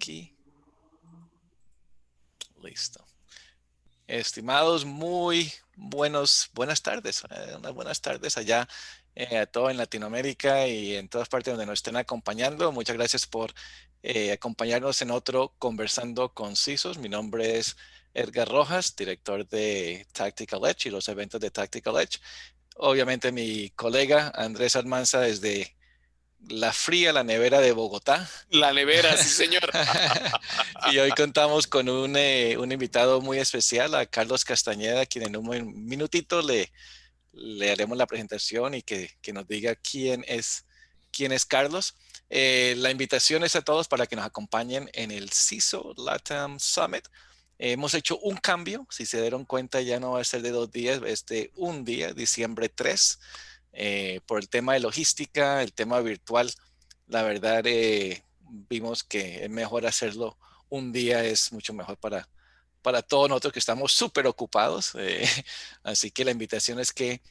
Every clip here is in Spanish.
aquí. Listo. Estimados, muy buenas tardes. Unas buenas tardes allá a todo en Latinoamérica y en todas partes donde nos estén acompañando. Muchas gracias por acompañarnos en otro Conversando con CISOs. Mi nombre es Edgar Rojas, director de Tactical Edge y los eventos de Tactical Edge. Obviamente mi colega Andrés Almanza desde la nevera de Bogotá. La nevera, sí, señor. Y hoy contamos con un invitado muy especial, a Carlos Castañeda, a quien en un minutito le haremos la presentación y que nos diga quién es Carlos. La invitación es a todos para que nos acompañen en el CISO LATAM Summit. Hemos hecho un cambio, si se dieron cuenta ya no va a ser de 2 días, es de un día, diciembre 3, por el tema de logística, el tema virtual. La verdad, vimos que es mejor hacerlo un día, es mucho mejor para todos nosotros que estamos súper ocupados. Así que la invitación es que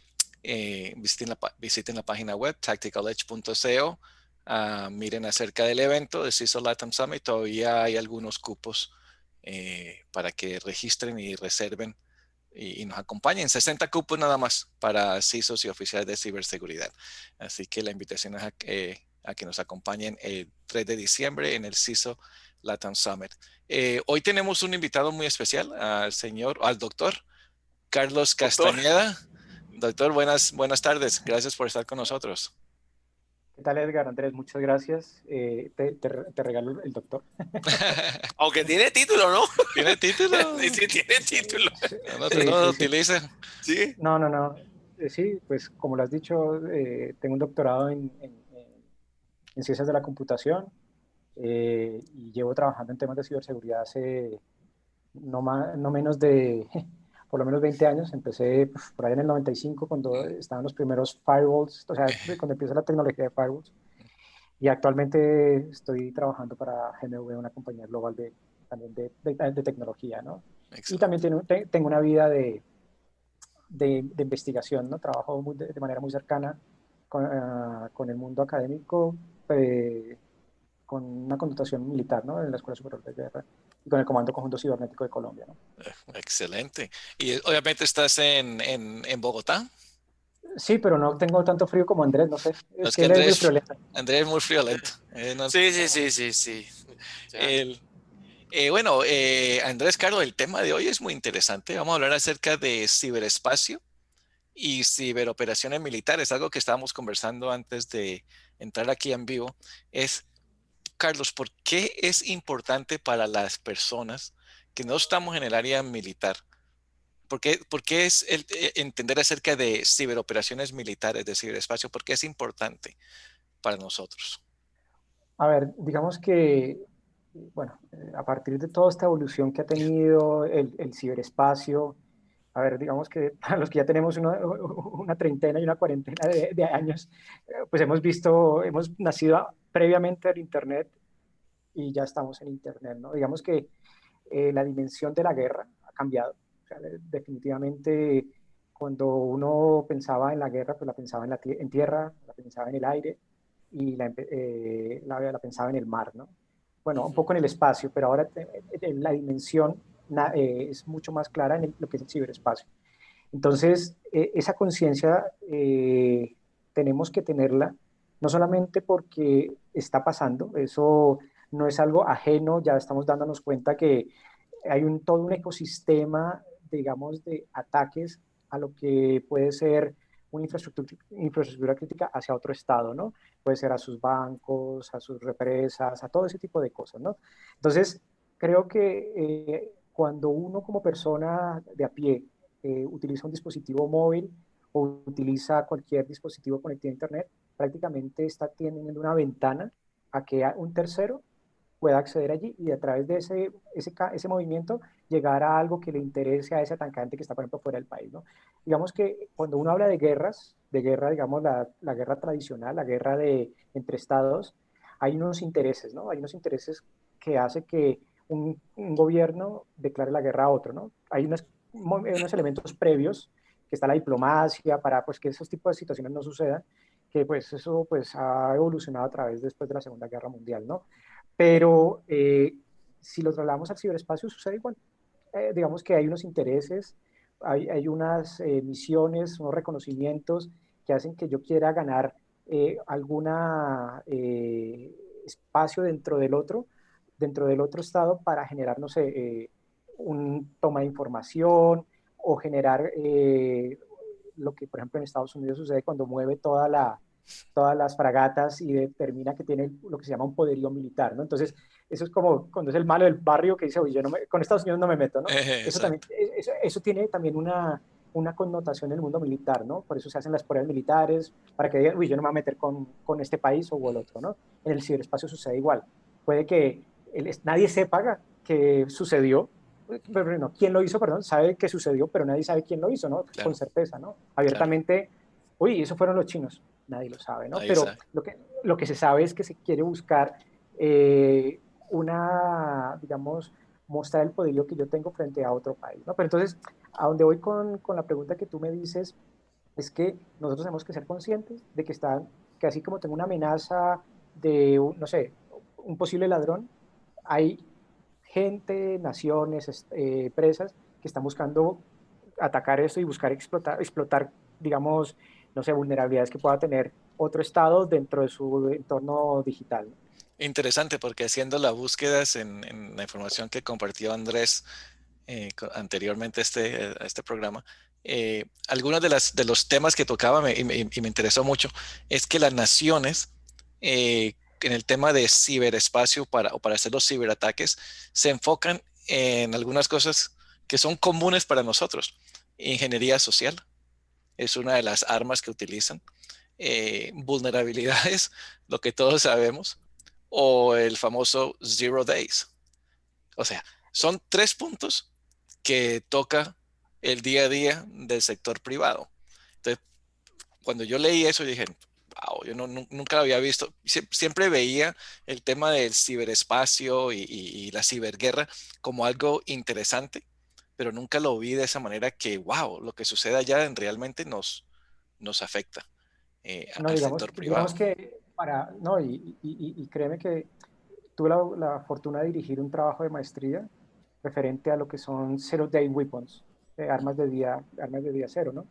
visiten la página web tacticaledge.co, miren acerca del evento de CISO LATAM Summit. Todavía hay algunos cupos para que registren y reserven y nos acompañen. 60 cupos nada más para CISOs y oficiales de ciberseguridad. Así que la invitación es a que nos acompañen el 3 de diciembre en el CISO LATAM Summit. Hoy tenemos un invitado muy especial, al doctor Carlos Doctor. Castañeda. Doctor, buenas tardes. Gracias por estar con nosotros. ¿Qué tal, Edgar? Andrés, muchas gracias. Te regalo el doctor. Aunque tiene título, ¿no? ¿Tiene título? Sí, sí, tiene título. No Sí, lo sí, sí. utiliza. Sí. No, no, no. Sí, pues como lo has dicho, tengo un doctorado en ciencias de la computación y llevo trabajando en temas de ciberseguridad hace no menos de, por lo menos 20 años. Empecé por ahí en el 95 cuando estaban los primeros firewalls, o sea, cuando empieza la tecnología de firewalls. Y actualmente estoy trabajando para GMV, una compañía global también de tecnología, ¿no? Y también Excelente. tengo una vida de investigación, ¿no? Trabajo de manera muy cercana con el mundo académico, con una connotación militar, ¿no? En la Escuela Superior de Guerra y con el Comando Conjunto Cibernético de Colombia, ¿no? Excelente. Y obviamente estás en Bogotá. Sí, pero no tengo tanto frío como Andrés, no sé. No, Es es que que él es muy Andrés, friolento. Andrés es muy friolento. Sí, sí, sí, sí, sí. Ya. El, bueno, Andrés, Carlos, el tema de hoy es muy interesante. Vamos a hablar acerca de ciberespacio y ciberoperaciones militares. Algo que estábamos conversando antes de entrar aquí en vivo es, Carlos, ¿por qué es importante para las personas que no estamos en el área militar? ¿Por qué es entender acerca de ciberoperaciones militares, de ciberespacio? ¿Por qué es importante para nosotros? A ver, digamos que, bueno, a partir de toda esta evolución que ha tenido el ciberespacio, a ver, digamos que para los que ya tenemos una treintena y una cuarentena de años, pues hemos nacido previamente al Internet y ya estamos en Internet, ¿no? Digamos que la dimensión de la guerra ha cambiado. O sea, definitivamente, cuando uno pensaba en la guerra, pues la pensaba en tierra, la pensaba en el aire y la pensaba en el mar, ¿no? Bueno, un Ujú. poco en el espacio, pero ahora la dimensión es mucho más clara en lo que es el ciberespacio. Entonces, esa conciencia tenemos que tenerla, no solamente porque está pasando, eso no es algo ajeno, ya estamos dándonos cuenta que hay todo un ecosistema, digamos, de ataques a lo que puede ser una infraestructura crítica hacia otro estado, ¿no? Puede ser a sus bancos, a sus represas, a todo ese tipo de cosas, ¿no? Entonces, creo que cuando uno como persona de a pie utiliza un dispositivo móvil o utiliza cualquier dispositivo conectado a Internet, prácticamente está teniendo una ventana a que un tercero pueda acceder allí y a través de ese movimiento llegar a algo que le interese a ese atacante que está, por ejemplo, fuera del país, ¿no? Digamos que cuando uno habla de guerras, de guerra, digamos, la guerra tradicional, la guerra entre estados, hay unos intereses, ¿no? Hay unos intereses que hace que un gobierno declare la guerra a otro, ¿no? Hay unos elementos previos, que está la diplomacia, para pues, que esos tipos de situaciones no sucedan, que pues eso pues ha evolucionado a través después de la Segunda Guerra Mundial, ¿no? Pero si lo trasladamos al ciberespacio sucede igual. Digamos que hay unos intereses, hay unas misiones, unos reconocimientos que hacen que yo quiera ganar alguna espacio dentro del otro estado para generar, no sé, un toma de información o generar lo que, por ejemplo, en Estados Unidos sucede cuando mueve todas las fragatas y determina que tiene lo que se llama un poderío militar, ¿no? Entonces, eso es como cuando es el malo del barrio que dice, oye, yo no con Estados Unidos no me meto, ¿no? Eso también, Exacto. eso tiene también una connotación en el mundo militar, ¿no? Por eso se hacen las pruebas militares, para que digan, uy, yo no me voy a meter con este país o el otro, ¿no? En el ciberespacio sucede igual. Puede que nadie sepa que sucedió, pero no, quién lo hizo, perdón, sabe que sucedió, pero nadie sabe quién lo hizo, ¿no? Con Claro, certeza, ¿no? claro. Abiertamente, uy, eso fueron los chinos, nadie lo sabe, ¿no? Ahí Pero está. lo que se sabe es que se quiere buscar una, digamos, mostrar el poderío que yo tengo frente a otro país, ¿no? Pero entonces, a donde voy con la pregunta que tú me dices, es que nosotros tenemos que ser conscientes de que que así como tengo una amenaza de, no sé, un posible ladrón, hay gente, naciones, empresas que están buscando atacar esto y buscar explotar, digamos, no sé, vulnerabilidades que pueda tener otro estado dentro de su entorno digital, ¿no? Interesante porque haciendo las búsquedas en la información que compartió Andrés anteriormente a este programa, algunos de los temas que tocaba y me interesó mucho es que las naciones en el tema de ciberespacio o para hacer los ciberataques se enfocan en algunas cosas que son comunes para nosotros. Ingeniería social es una de las armas que utilizan. Vulnerabilidades, lo que todos sabemos, o el famoso Zero Days. O sea, son tres puntos que toca el día a día del sector privado. Entonces, cuando yo leí eso, dije, wow, yo nunca lo había visto. Siempre veía el tema del ciberespacio y la ciberguerra como algo interesante, pero nunca lo vi de esa manera que, wow, lo que sucede allá realmente nos afecta No, al sector digamos privado. que no, y créeme que tuve la fortuna de dirigir un trabajo de maestría referente a lo que son Zero Day Weapons, armas de día cero, ¿no?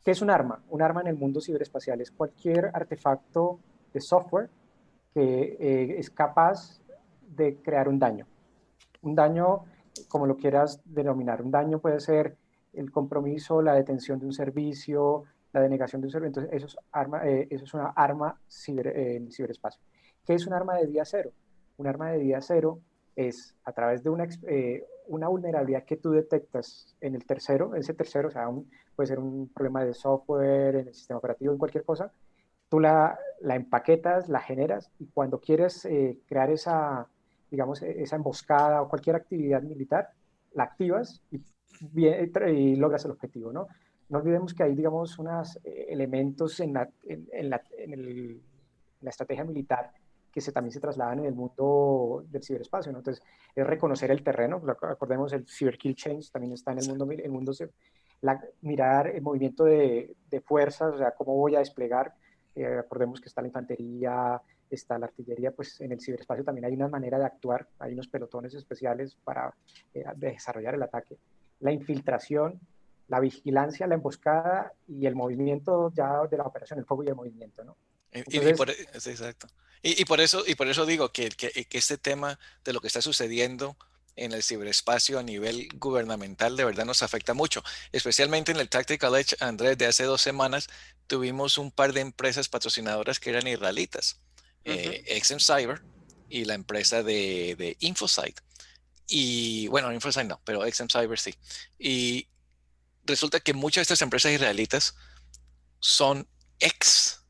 ¿Qué es un arma? Un arma en el mundo ciberespacial es cualquier artefacto de software que es capaz de crear un daño. Un daño, como lo quieras denominar, un daño puede ser el compromiso, la detención de un servicio, la denegación de un servicio. Entonces, eso es una arma en el ciberespacio. ¿Qué es un arma de día cero? Un arma de día cero es a través de una vulnerabilidad que tú detectas en el tercero, ese tercero, o sea, puede ser un problema de software, en el sistema operativo, en cualquier cosa, tú la empaquetas, la generas y cuando quieres crear digamos, esa emboscada o cualquier actividad militar, la activas y logras el objetivo, ¿no? No olvidemos que hay, digamos, unos elementos en la estrategia militar que también se trasladan en el mundo del ciberespacio, ¿no? Entonces, es reconocer el terreno, acordemos, el Cyber Kill Change también está en mirar el movimiento de fuerzas, o sea, cómo voy a desplegar, acordemos que está la infantería, está la artillería, pues en el ciberespacio también hay una manera de actuar, hay unos pelotones especiales para desarrollar el ataque. La infiltración, la vigilancia, la emboscada y el movimiento ya de la operación, el fuego y el movimiento, ¿no? Entonces, Sí, exacto. Y por eso digo que este tema de lo que está sucediendo en el ciberespacio a nivel gubernamental de verdad nos afecta mucho, especialmente en el Tactical Edge, Andrés, de hace 2 semanas tuvimos un par de empresas patrocinadoras que eran israelitas, Uh -huh. XM Cyber y la empresa de Infosight. Y bueno, Infosight no, pero XM Cyber sí. Y resulta que muchas de estas empresas israelitas son ex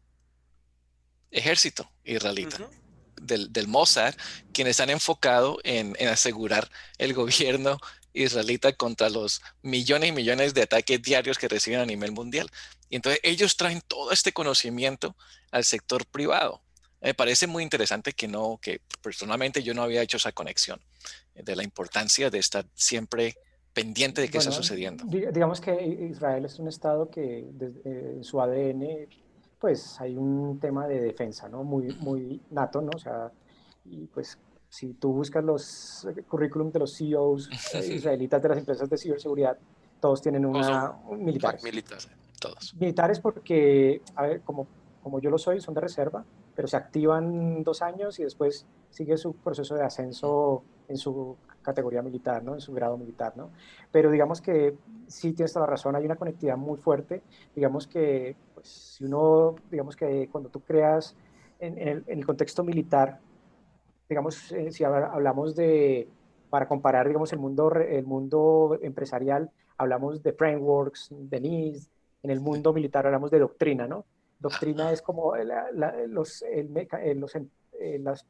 ejército Uh israelita, -huh. del Mossad, quienes han enfocado en asegurar el gobierno israelita contra los millones y millones de ataques diarios que reciben a nivel mundial. Y entonces ellos traen todo este conocimiento al sector privado. Me parece muy interesante que personalmente yo no había hecho esa conexión de la importancia de estar siempre pendiente de qué está bueno, sucediendo. digamos que Israel es un estado que en su ADN, pues hay un tema de defensa, ¿no? Muy nato, ¿no? O sea, y pues Si tú buscas los currículum de los CEOs israelitas de las empresas de ciberseguridad, todos tienen O son militares. militares. Todos. Militares porque, a ver, como yo lo soy, son de reserva, pero se activan 2 años y después sigue su proceso de ascenso en su categoría militar, ¿no? En su grado militar, ¿no? Pero digamos que sí tienes toda la razón, hay una conectividad muy fuerte. Digamos que, pues, si uno, digamos que cuando tú creas en el contexto militar, digamos, si hablamos para comparar, digamos, el mundo empresarial, hablamos de frameworks, de needs, en el Sí. mundo militar hablamos de doctrina, ¿no? Ah, Doctrina es como las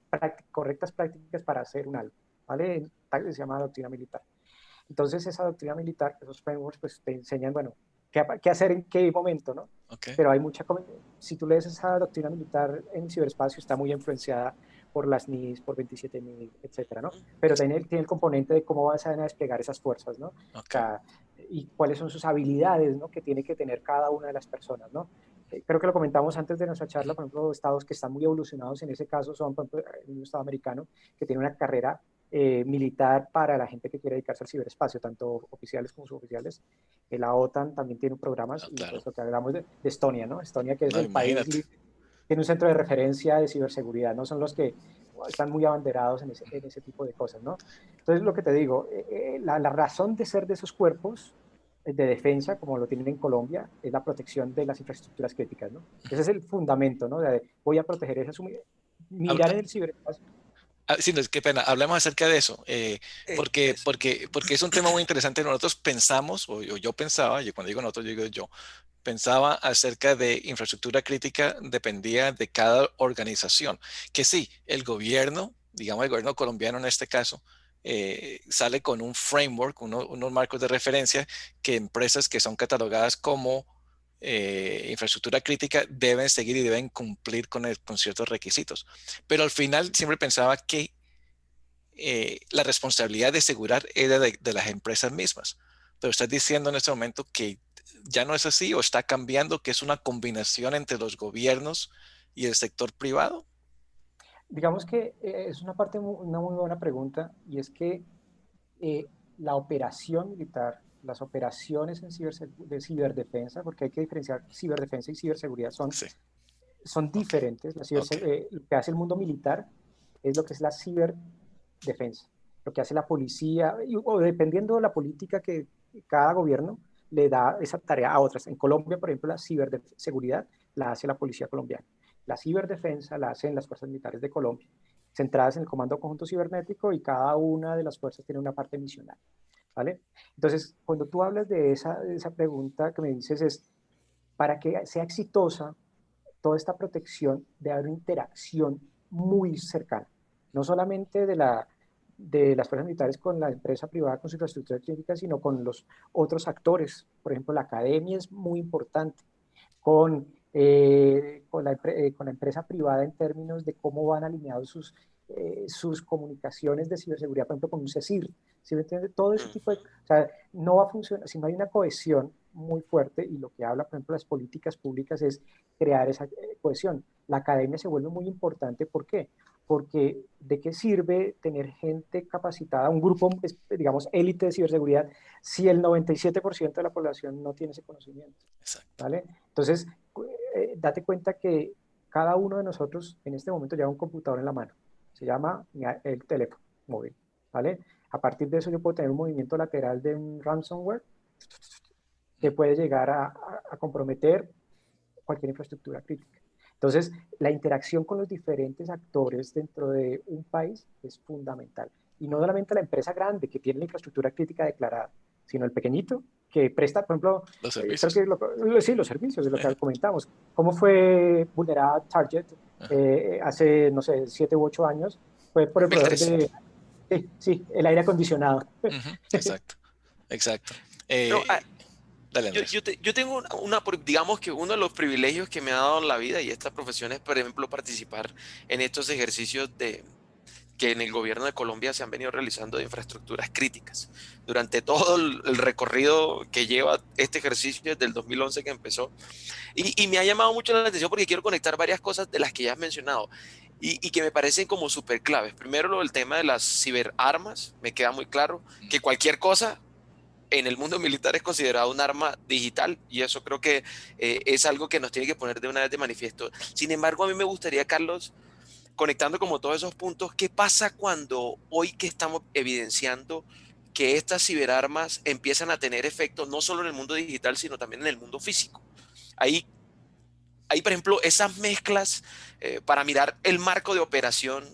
correctas prácticas para hacer un algo, ¿vale? Se llama doctrina militar. Entonces, esa doctrina militar, esos frameworks, pues te enseñan, bueno, qué hacer en qué momento, ¿no? ok. Pero hay si tú lees esa doctrina militar en el ciberespacio, está muy influenciada por las NIS, por 27.000, etcétera, ¿no? Pero tiene el componente de cómo vas a desplegar esas fuerzas, ¿no? O Ok. sea, y cuáles son sus habilidades, ¿no? Que tiene que tener cada una de las personas, ¿no? Creo que lo comentamos antes de nuestra charla, por ejemplo, estados que están muy evolucionados en ese caso son, por ejemplo, el estado americano, que tiene una carrera militar para la gente que quiere dedicarse al ciberespacio, tanto oficiales como suboficiales. La OTAN también tiene programas, Ah, y claro. pues lo que hablamos de Estonia, ¿no? Estonia, que es No, el país, imagínate. tiene un centro de referencia de ciberseguridad, ¿no? Son los que están muy abanderados en ese tipo de cosas, ¿no? Entonces, lo que te digo, la razón de ser de esos cuerpos de defensa, como lo tienen en Colombia, es la protección de las infraestructuras críticas, ¿no? Ese es el fundamento, ¿no? Voy a proteger esas, mirar en el ciberespacio. Sí, no, qué pena. Hablemos acerca de eso, Eso. porque es un tema muy interesante. Nosotros pensamos, o yo pensaba, y cuando digo nosotros, digo yo, pensaba acerca de infraestructura crítica dependía de cada organización. Que sí, el gobierno, digamos el gobierno colombiano en este caso, sale con un framework, unos marcos de referencia que empresas que son catalogadas como infraestructura crítica deben seguir y deben cumplir con ciertos requisitos. Pero al final siempre pensaba que la responsabilidad de asegurar era de las empresas mismas. Pero estás diciendo en este momento que ya no es así o está cambiando, que es una combinación entre los gobiernos y el sector privado. Digamos que es una muy buena pregunta, y es que la operación militar, las operaciones de ciberdefensa, porque hay que diferenciar ciberdefensa y ciberseguridad, Sí, son ok, diferentes. ok. Lo que hace el mundo militar es lo que es la ciberdefensa, lo que hace la policía, o dependiendo de la política que cada gobierno le da esa tarea a otras. En Colombia, por ejemplo, la ciberseguridad la hace la policía colombiana. La ciberdefensa la hacen las fuerzas militares de Colombia, centradas en el Comando Conjunto Cibernético, y cada una de las fuerzas tiene una parte misional, ¿vale? Entonces, cuando tú hablas de esa pregunta que me dices es, para que sea exitosa toda esta protección, debe haber una interacción muy cercana, no solamente de las fuerzas militares con la empresa privada, con su infraestructura crítica, sino con los otros actores. Por ejemplo, la academia es muy importante, con la empresa privada en términos de cómo van alineados sus comunicaciones de ciberseguridad, por ejemplo, con un CECIR. ¿Sí me entiende? Todo ese tipo de... O sea, no va a funcionar si no hay una cohesión muy fuerte, y lo que habla, por ejemplo, las políticas públicas es crear esa cohesión. La academia se vuelve muy importante. ¿Por qué? Porque ¿de qué sirve tener gente capacitada, un grupo, digamos, élite de ciberseguridad, si el 97% de la población no tiene ese conocimiento? Exacto. ¿Vale? Entonces, date cuenta que cada uno de nosotros en este momento lleva un computador en la mano. Se llama el teléfono móvil, ¿vale? A partir de eso yo puedo tener un movimiento lateral de un ransomware que puede llegar a comprometer cualquier infraestructura crítica. Entonces, la interacción con los diferentes actores dentro de un país es fundamental. Y no solamente la empresa grande que tiene la infraestructura crítica declarada, sino el pequeñito que presta, por ejemplo, Los creo servicios. que sí, los servicios, de lo que comentamos. ¿Cómo fue vulnerada Target Ajá. hace, no sé, 7 u 8 años? Fue por el proveedor 2013. de, sí, el aire acondicionado. Ujú, exacto, exacto. No, Dale, Andrés. yo tengo digamos que uno de los privilegios que me ha dado la vida y esta profesión es, por ejemplo, participar en estos ejercicios que en el gobierno de Colombia se han venido realizando de infraestructuras críticas. Durante todo el recorrido que lleva este ejercicio desde el 2011 que empezó. Y me ha llamado mucho la atención porque quiero conectar varias cosas de las que ya has mencionado. y que me parecen como súper claves. Primero, lo del tema de las ciberarmas, me queda muy claro que cualquier cosa en el mundo militar es considerado un arma digital y eso creo que es algo que nos tiene que poner de una vez de manifiesto. Sin embargo, a mí me gustaría, Carlos, conectando como todos esos puntos, ¿qué pasa cuando hoy que estamos evidenciando que estas ciberarmas empiezan a tener efecto no solo en el mundo digital, sino también en el mundo físico? Ahí, por ejemplo, esas mezclas para mirar el marco de operación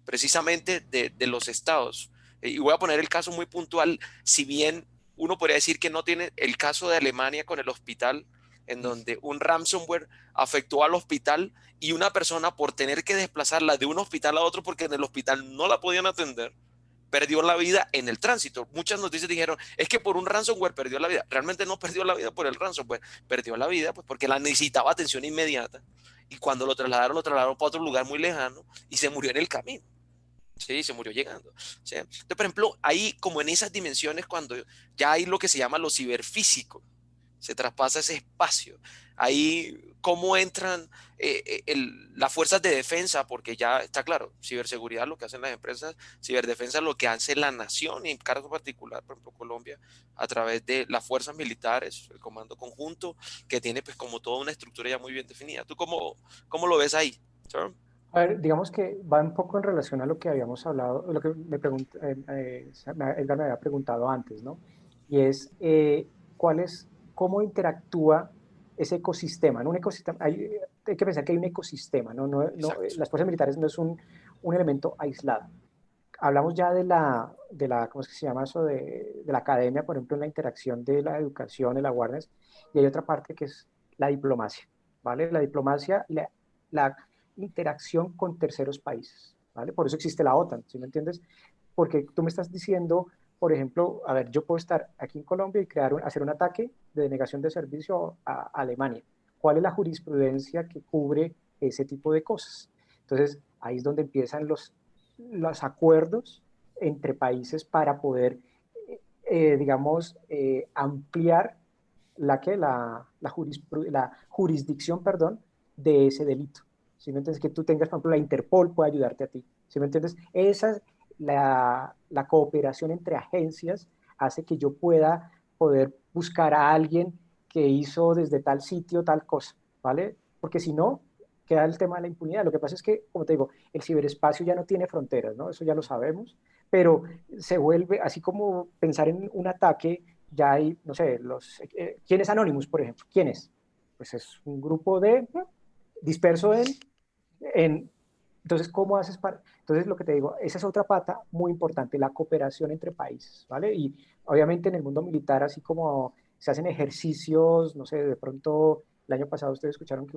precisamente de los estados. Y voy a poner el caso muy puntual, si bien uno podría decir que no tiene el caso de Alemania con el hospital, en donde un ransomware afectó al hospital y una persona por tener que desplazarla de un hospital a otro porque en el hospital no la podían atender, perdió la vida en el tránsito. Muchas noticias dijeron, es que por un ransomware perdió la vida. Realmente no perdió la vida por el ransomware, perdió la vida pues porque la necesitaba atención inmediata y cuando lo trasladaron para otro lugar muy lejano y se murió en el camino. Sí, se murió llegando. ¿Sí? Entonces, por ejemplo, ahí como en esas dimensiones, cuando ya hay lo que se llama lo ciberfísico, se traspasa ese espacio. Ahí, ¿cómo entran las fuerzas de defensa? Porque ya está claro, ciberseguridad lo que hacen las empresas, ciberdefensa lo que hace la nación, y en caso particular, por ejemplo, Colombia, a través de las fuerzas militares, el comando conjunto, que tiene pues como toda una estructura ya muy bien definida. ¿Tú cómo lo ves ahí? ¿Sir? A ver, digamos que va un poco en relación a lo que habíamos hablado, lo que Edgar me había preguntado antes, ¿no? Y es, cómo interactúa ese ecosistema, ¿no? Un ecosistema, hay que pensar que hay un ecosistema, ¿no? Exacto. Las fuerzas militares no es un elemento aislado. Hablamos ya ¿cómo es que se llama eso? De la academia, por ejemplo, en la interacción de la educación, el awareness, y hay otra parte que es la diplomacia, ¿vale? La diplomacia y la interacción con terceros países, ¿vale? Por eso existe la OTAN, ¿sí me entiendes? Porque tú me estás diciendo, por ejemplo, a ver, yo puedo estar aquí en Colombia y hacer un ataque de denegación de servicio a Alemania. ¿Cuál es la jurisprudencia que cubre ese tipo de cosas? Entonces, ahí es donde empiezan los acuerdos entre países para poder, digamos, ampliar la jurisdicción, perdón, de ese delito. ¿Sí me entiendes? Que tú tengas, por ejemplo, la Interpol puede ayudarte a ti. ¿Sí me entiendes? La cooperación entre agencias hace que yo pueda poder buscar a alguien que hizo desde tal sitio tal cosa, ¿vale? Porque si no, queda el tema de la impunidad. Lo que pasa es que, como te digo, el ciberespacio ya no tiene fronteras, ¿no? Eso ya lo sabemos, pero se vuelve, así como pensar en un ataque, ya hay, no sé, ¿quién es Anonymous, por ejemplo? ¿Quién es? Pues es un grupo disperso en entonces, ¿cómo haces para...? Entonces, lo que te digo, esa es otra pata muy importante, la cooperación entre países, ¿vale? Y obviamente en el mundo militar, así como se hacen ejercicios, no sé, de pronto el año pasado ustedes escucharon que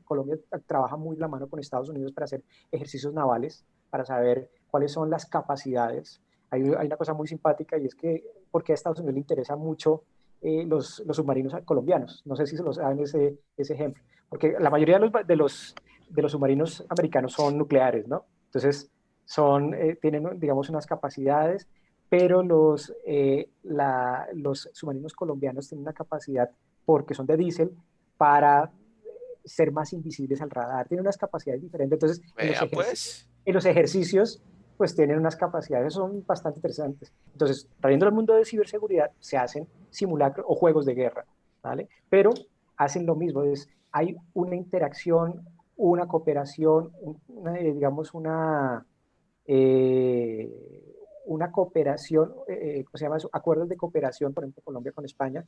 Colombia trabaja muy la mano con Estados Unidos para hacer ejercicios navales, para saber cuáles son las capacidades. Hay una cosa muy simpática y es que, porque a Estados Unidos le interesa mucho los submarinos colombianos. No sé si se lo saben ese ejemplo, porque la mayoría de los submarinos americanos son nucleares, ¿no? Entonces, tienen, digamos, unas capacidades, pero los submarinos colombianos tienen una capacidad, porque son de diésel, para ser más invisibles al radar. Tienen unas capacidades diferentes. Entonces, Vea pues. en los ejercicios, pues tienen unas capacidades, son bastante interesantes. Entonces, trayendo al mundo de ciberseguridad, se hacen simulacros o juegos de guerra, ¿vale? Pero hacen lo mismo, hay una interacción, una cooperación, digamos, una cooperación, ¿cómo se llama eso? Acuerdos de cooperación, por ejemplo, Colombia con España.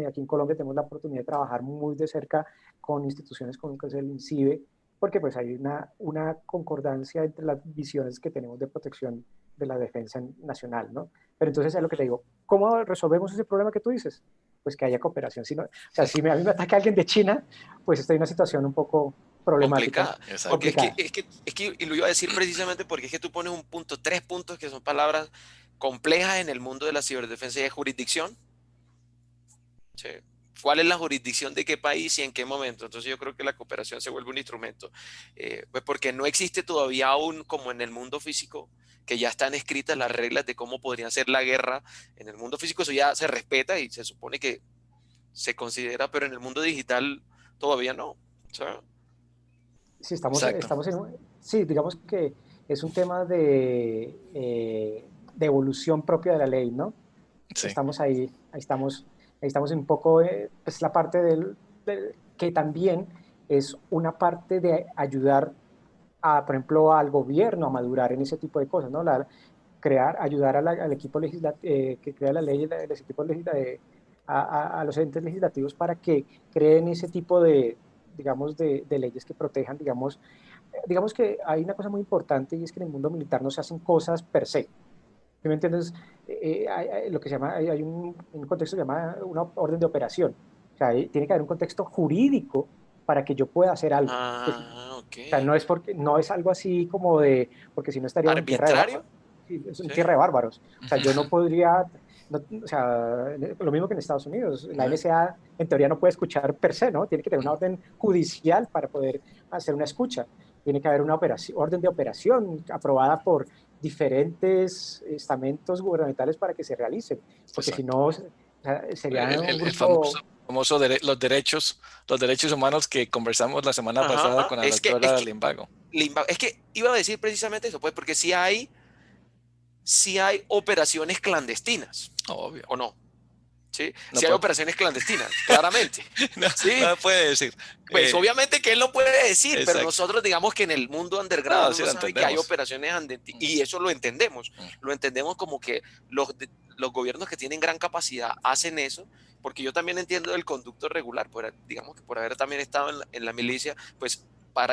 Aquí en Colombia tenemos la oportunidad de trabajar muy de cerca con instituciones como el INCIBE, porque pues hay una concordancia entre las visiones que tenemos de protección de la defensa nacional, ¿no? Pero entonces es lo que te digo, ¿cómo resolvemos ese problema que tú dices? Pues que haya cooperación. Si no, o sea, si a mí me ataca alguien de China, pues estoy en una situación un poco problemática, Complicada, porque complicada. y lo iba a decir precisamente porque es que tú pones un punto, tres puntos que son palabras complejas en el mundo de la ciberdefensa y de jurisdicción. Sí. ¿Cuál es la jurisdicción de qué país y en qué momento? Entonces yo creo que la cooperación se vuelve un instrumento, pues porque no existe todavía aún como en el mundo físico, que ya están escritas las reglas de cómo podría ser la guerra. En el mundo físico eso ya se respeta y se supone que se considera, pero en el mundo digital todavía no. ¿Sabes? Sí, Exacto. sí, digamos que es un tema de evolución propia de la ley, ¿no? Sí. Estamos ahí estamos un poco, pues la parte que también es una parte de ayudar por ejemplo, al gobierno a madurar en ese tipo de cosas, ¿no? Ayudar al equipo que crea la ley, los equipos a los entes legislativos para que creen ese tipo digamos, de leyes que protejan, digamos que hay una cosa muy importante y es que en el mundo militar no se hacen cosas per se. ¿Sí me entiendes? Lo que se llama, hay un contexto que se llama una orden de operación. O sea, tiene que haber un contexto jurídico para que yo pueda hacer algo. Ah, ok. O sea, no es algo así como porque si no estaríamos en tierra de ¿Arbitrario? bárbaros. Sí, es en Sí. tierra de bárbaros. O sea, yo no podría, o sea, lo mismo que en Estados Unidos. La NSA en teoría no puede escuchar per se, ¿no? Tiene que tener una orden judicial para poder hacer una escucha. Tiene que haber una orden de operación aprobada por diferentes estamentos gubernamentales para que se realicen, porque si Exacto. no, o sea, sería un El famoso, grupo. los derechos humanos que conversamos la semana pasada Ajá. con la doctora Limbago. Es que iba a decir precisamente eso, pues, porque si hay operaciones clandestinas, Obvio. ¿o no? ¿Sí? No Si hay puedo, operaciones clandestinas, claramente. no, ¿Sí? no puede decir. Pues obviamente que él no puede decir, pero Exacto. nosotros digamos que en el mundo underground No, sí uno lo sabe que hay entendemos. operaciones y eso lo entendemos. Lo entendemos como que los gobiernos que tienen gran capacidad hacen eso, porque yo también entiendo el conducto regular, digamos que por haber también estado en la milicia, pues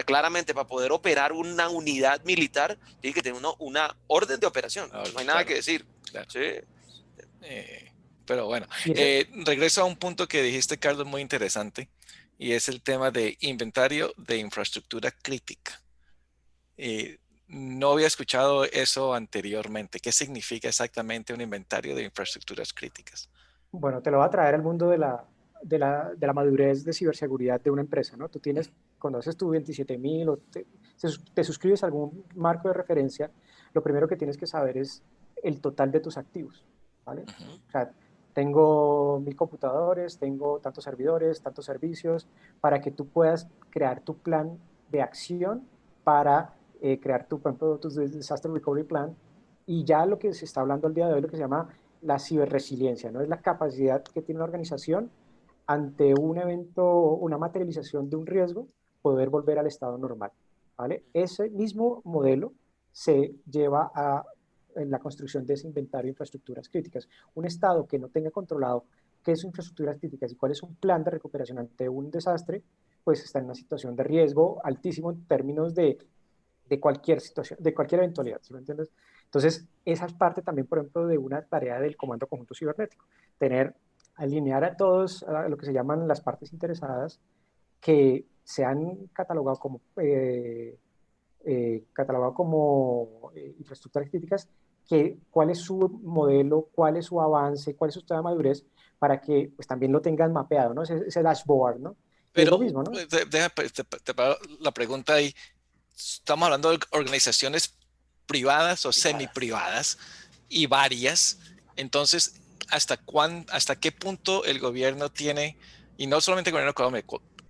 claramente para poder operar una unidad militar tiene que tener una orden de operación. No hay nada Claro, que decir. claro. ¿Sí? Pero bueno, Y ese, regreso a un punto que dijiste, Carlos, muy interesante, y es el tema de inventario de infraestructura crítica. Eh, no había escuchado eso anteriormente. ¿Qué significa exactamente un inventario de infraestructuras críticas? Bueno, te lo va a traer al mundo de la madurez de ciberseguridad de una empresa, ¿no? Cuando haces tu 27.000 o te suscribes a algún marco de referencia, lo primero que tienes que saber es el total de tus activos, ¿vale? Ujú. O sea, tengo 1.000 computadores, tengo tantos servidores, tantos servicios, para que tú puedas crear tu plan de acción para crear por ejemplo, tu Disaster Recovery Plan. Y ya lo que se está hablando al día de hoy, lo que se llama la ciberresiliencia, ¿no? Es la capacidad que tiene una organización ante un evento, una materialización de un riesgo, poder volver al estado normal, ¿vale? Ese mismo modelo se lleva en la construcción de ese inventario de infraestructuras críticas. Un estado que no tenga controlado qué son infraestructuras críticas y cuál es un plan de recuperación ante un desastre, pues está en una situación de riesgo altísimo en términos de cualquier situación, de cualquier eventualidad, ¿sí me entiendes? Entonces, esa es parte también, por ejemplo, de una tarea del Comando Conjunto Cibernético, alinear a todos a lo que se llaman las partes interesadas que se han catalogado como infraestructuras críticas, cuál es su modelo, cuál es su avance, cuál es su estado de madurez, para que pues, también lo tengan mapeado, ¿no? Ese dashboard, ¿no? Y es Pero lo mismo, ¿no? te paro la pregunta ahí. Estamos hablando de organizaciones privadas o Privadas. semiprivadas y varias. Entonces, ¿hasta qué punto el gobierno tiene, y no solamente el gobierno de Colombia,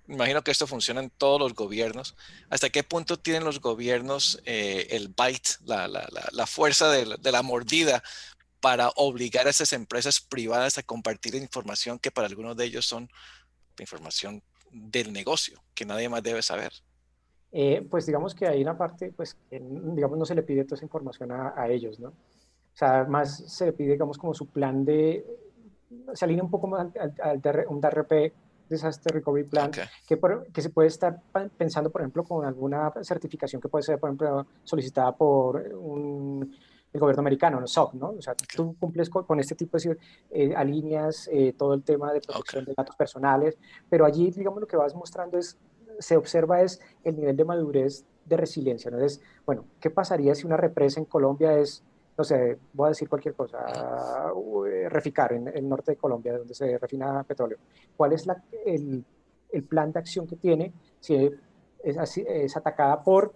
imagino que esto funciona en todos los gobiernos, hasta qué punto tienen los gobiernos el bite, la fuerza de la mordida para obligar a esas empresas privadas a compartir información que para algunos de ellos son información del negocio, que nadie más debe saber? Pues digamos que hay una parte, pues, que, digamos, no se le pide toda esa información a ellos, ¿no? O sea, más se le pide, digamos, como su plan se alinea un poco más un DRP, Disaster Recovery Plan, Ok. que se puede estar pensando, por ejemplo, con alguna certificación que puede ser, por ejemplo, solicitada por el gobierno americano, ¿no? SOC, ¿no? O sea, Ok. tú cumples con este tipo de alineas todo el tema de Ok. protección de datos personales, pero allí, digamos, lo que vas mostrando se observa es el nivel de madurez de resiliencia, ¿no? Es, bueno, ¿qué pasaría si una represa en Colombia no sé, voy a decir cualquier cosa, Reficar, en el norte de Colombia, donde se refina petróleo? ¿Cuál es el plan de acción que tiene si es atacada por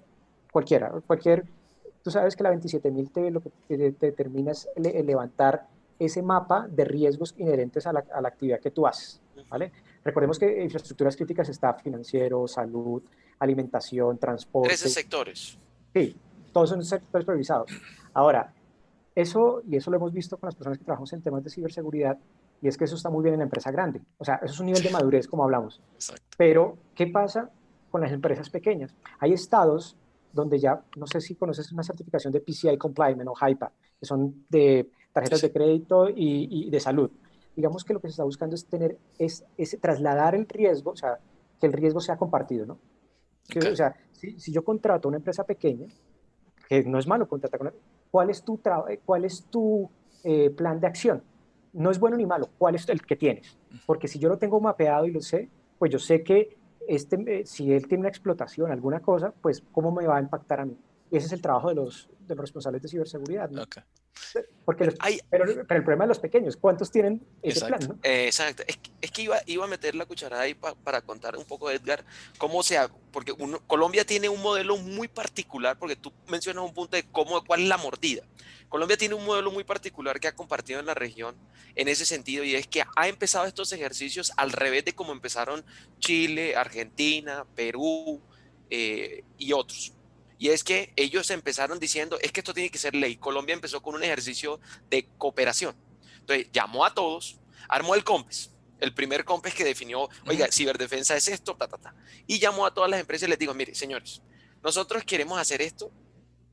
tú sabes que la 27.000 lo que te determina es levantar ese mapa de riesgos inherentes a la actividad que tú haces, ¿vale? Recordemos que en infraestructuras críticas está financiero, salud, alimentación, 13 transporte. sectores. Sí, todos son sectores priorizados. Ahora, eso lo hemos visto con las personas que trabajamos en temas de ciberseguridad, y es que eso está muy bien en la empresa grande. O sea, eso es un nivel Sí, de madurez, como hablamos. exacto. Pero, ¿qué pasa con las empresas pequeñas? Hay estados donde ya, no sé si conoces una certificación de PCI Compliant o HIPAA, que son de Sí, tarjetas sí. de crédito y de salud. Digamos que lo que se está buscando es trasladar el riesgo, o sea, que el riesgo sea compartido, ¿no? Ok. O sea, si yo contrato una empresa pequeña, que no es malo contratar con cuál es tu plan de acción? No es bueno ni malo, ¿cuál es el que tienes? Porque si yo lo tengo mapeado y lo sé, pues yo sé que si él tiene una explotación, alguna cosa, pues cómo me va a impactar a mí. Y ese es el trabajo de los responsables de ciberseguridad, ¿no? Ok. Porque Bueno, los, pero el problema de los pequeños, ¿cuántos tienen ese plan, Exacto. no? exacto. Es que iba a meter la cucharada ahí para contar un poco, Edgar, cómo porque Colombia tiene un modelo muy particular, porque tú mencionas un punto de cuál es la mordida. Colombia tiene un modelo muy particular que ha compartido en la región en ese sentido, y es que ha empezado estos ejercicios al revés de cómo empezaron Chile, Argentina, Perú y otros. Y es que ellos empezaron diciendo, es que esto tiene que ser ley. Colombia empezó con un ejercicio de cooperación. Entonces llamó a todos, armó el COMPES, el primer COMPES que definió, Ujú. oiga, ciberdefensa es esto, ta, ta, ta. Y llamó a todas las empresas y les dijo, mire, señores, nosotros queremos hacer esto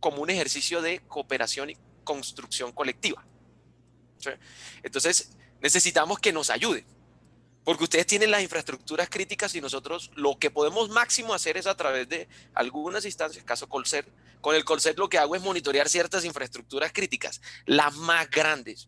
como un ejercicio de cooperación y construcción colectiva. ¿Sí? Entonces, necesitamos que nos ayuden, porque ustedes tienen las infraestructuras críticas y nosotros lo que podemos máximo hacer es a través de algunas instancias, caso Colser. Con el Colser lo que hago es monitorear ciertas infraestructuras críticas, las más grandes,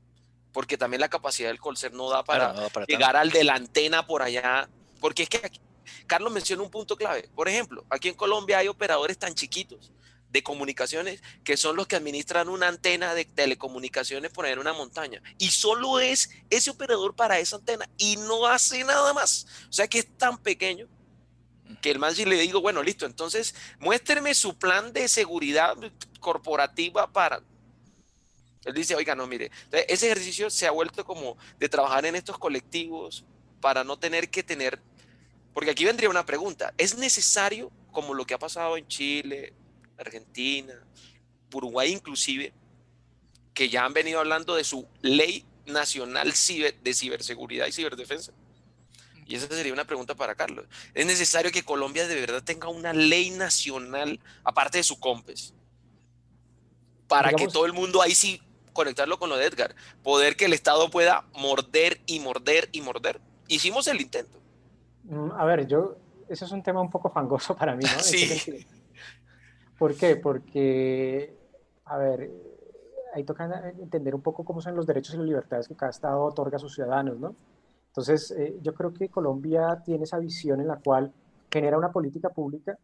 porque también la capacidad del Colser no da Claro, para no da para tanto. llegar al de la antena por allá, porque es que aquí, Carlos menciona un punto clave. Por ejemplo, aquí en Colombia hay operadores tan chiquitos de comunicaciones que son los que administran una antena de telecomunicaciones por ahí en una montaña. Y solo es ese operador para esa antena y no hace nada más. O sea que es tan pequeño que el man si le digo, bueno, listo, entonces muéstreme su plan de seguridad corporativa para... Él dice, oiga, no, mire, entonces, ese ejercicio se ha vuelto como de trabajar en estos colectivos para no tener que tener, porque aquí vendría una pregunta, ¿es necesario, como lo que ha pasado en Chile, Argentina, Uruguay inclusive, que ya han venido hablando de su ley nacional de ciberseguridad y ciberdefensa? Y esa sería una pregunta para Carlos. ¿Es necesario que Colombia de verdad tenga una ley nacional, aparte de su COMPES, para que todo Digamos, el mundo ahí sí conectarlo con lo de Edgar, poder que el Estado pueda morder y morder y morder? Hicimos el intento. a ver, eso es un tema un poco fangoso para mí, ¿no? ¿En qué Sí, sentido? ¿Por qué? Porque, a ver, ahí toca entender un poco cómo son los derechos y las libertades que cada estado otorga a sus ciudadanos, ¿no? Entonces, yo creo que Colombia tiene esa visión en la cual genera una política pública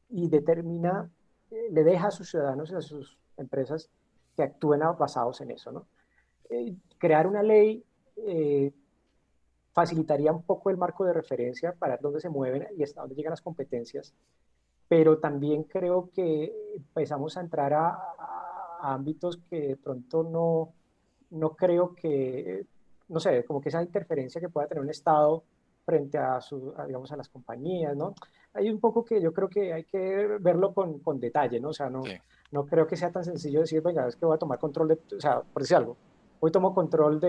y determina, le deja a sus ciudadanos y a sus empresas que actúen basados en eso, ¿no? Crear una ley facilitaría un poco el marco de referencia para dónde se mueven y hasta dónde llegan las competencias, pero también creo que empezamos a entrar a ámbitos que de pronto no creo que, no sé, como que esa interferencia que pueda tener un Estado frente digamos, a las compañías, ¿no? Hay un poco que yo creo que hay que verlo con detalle, ¿no? O sea, Sí. no creo que sea tan sencillo decir, venga, es que voy a tomar control o sea, por decir algo, hoy tomo control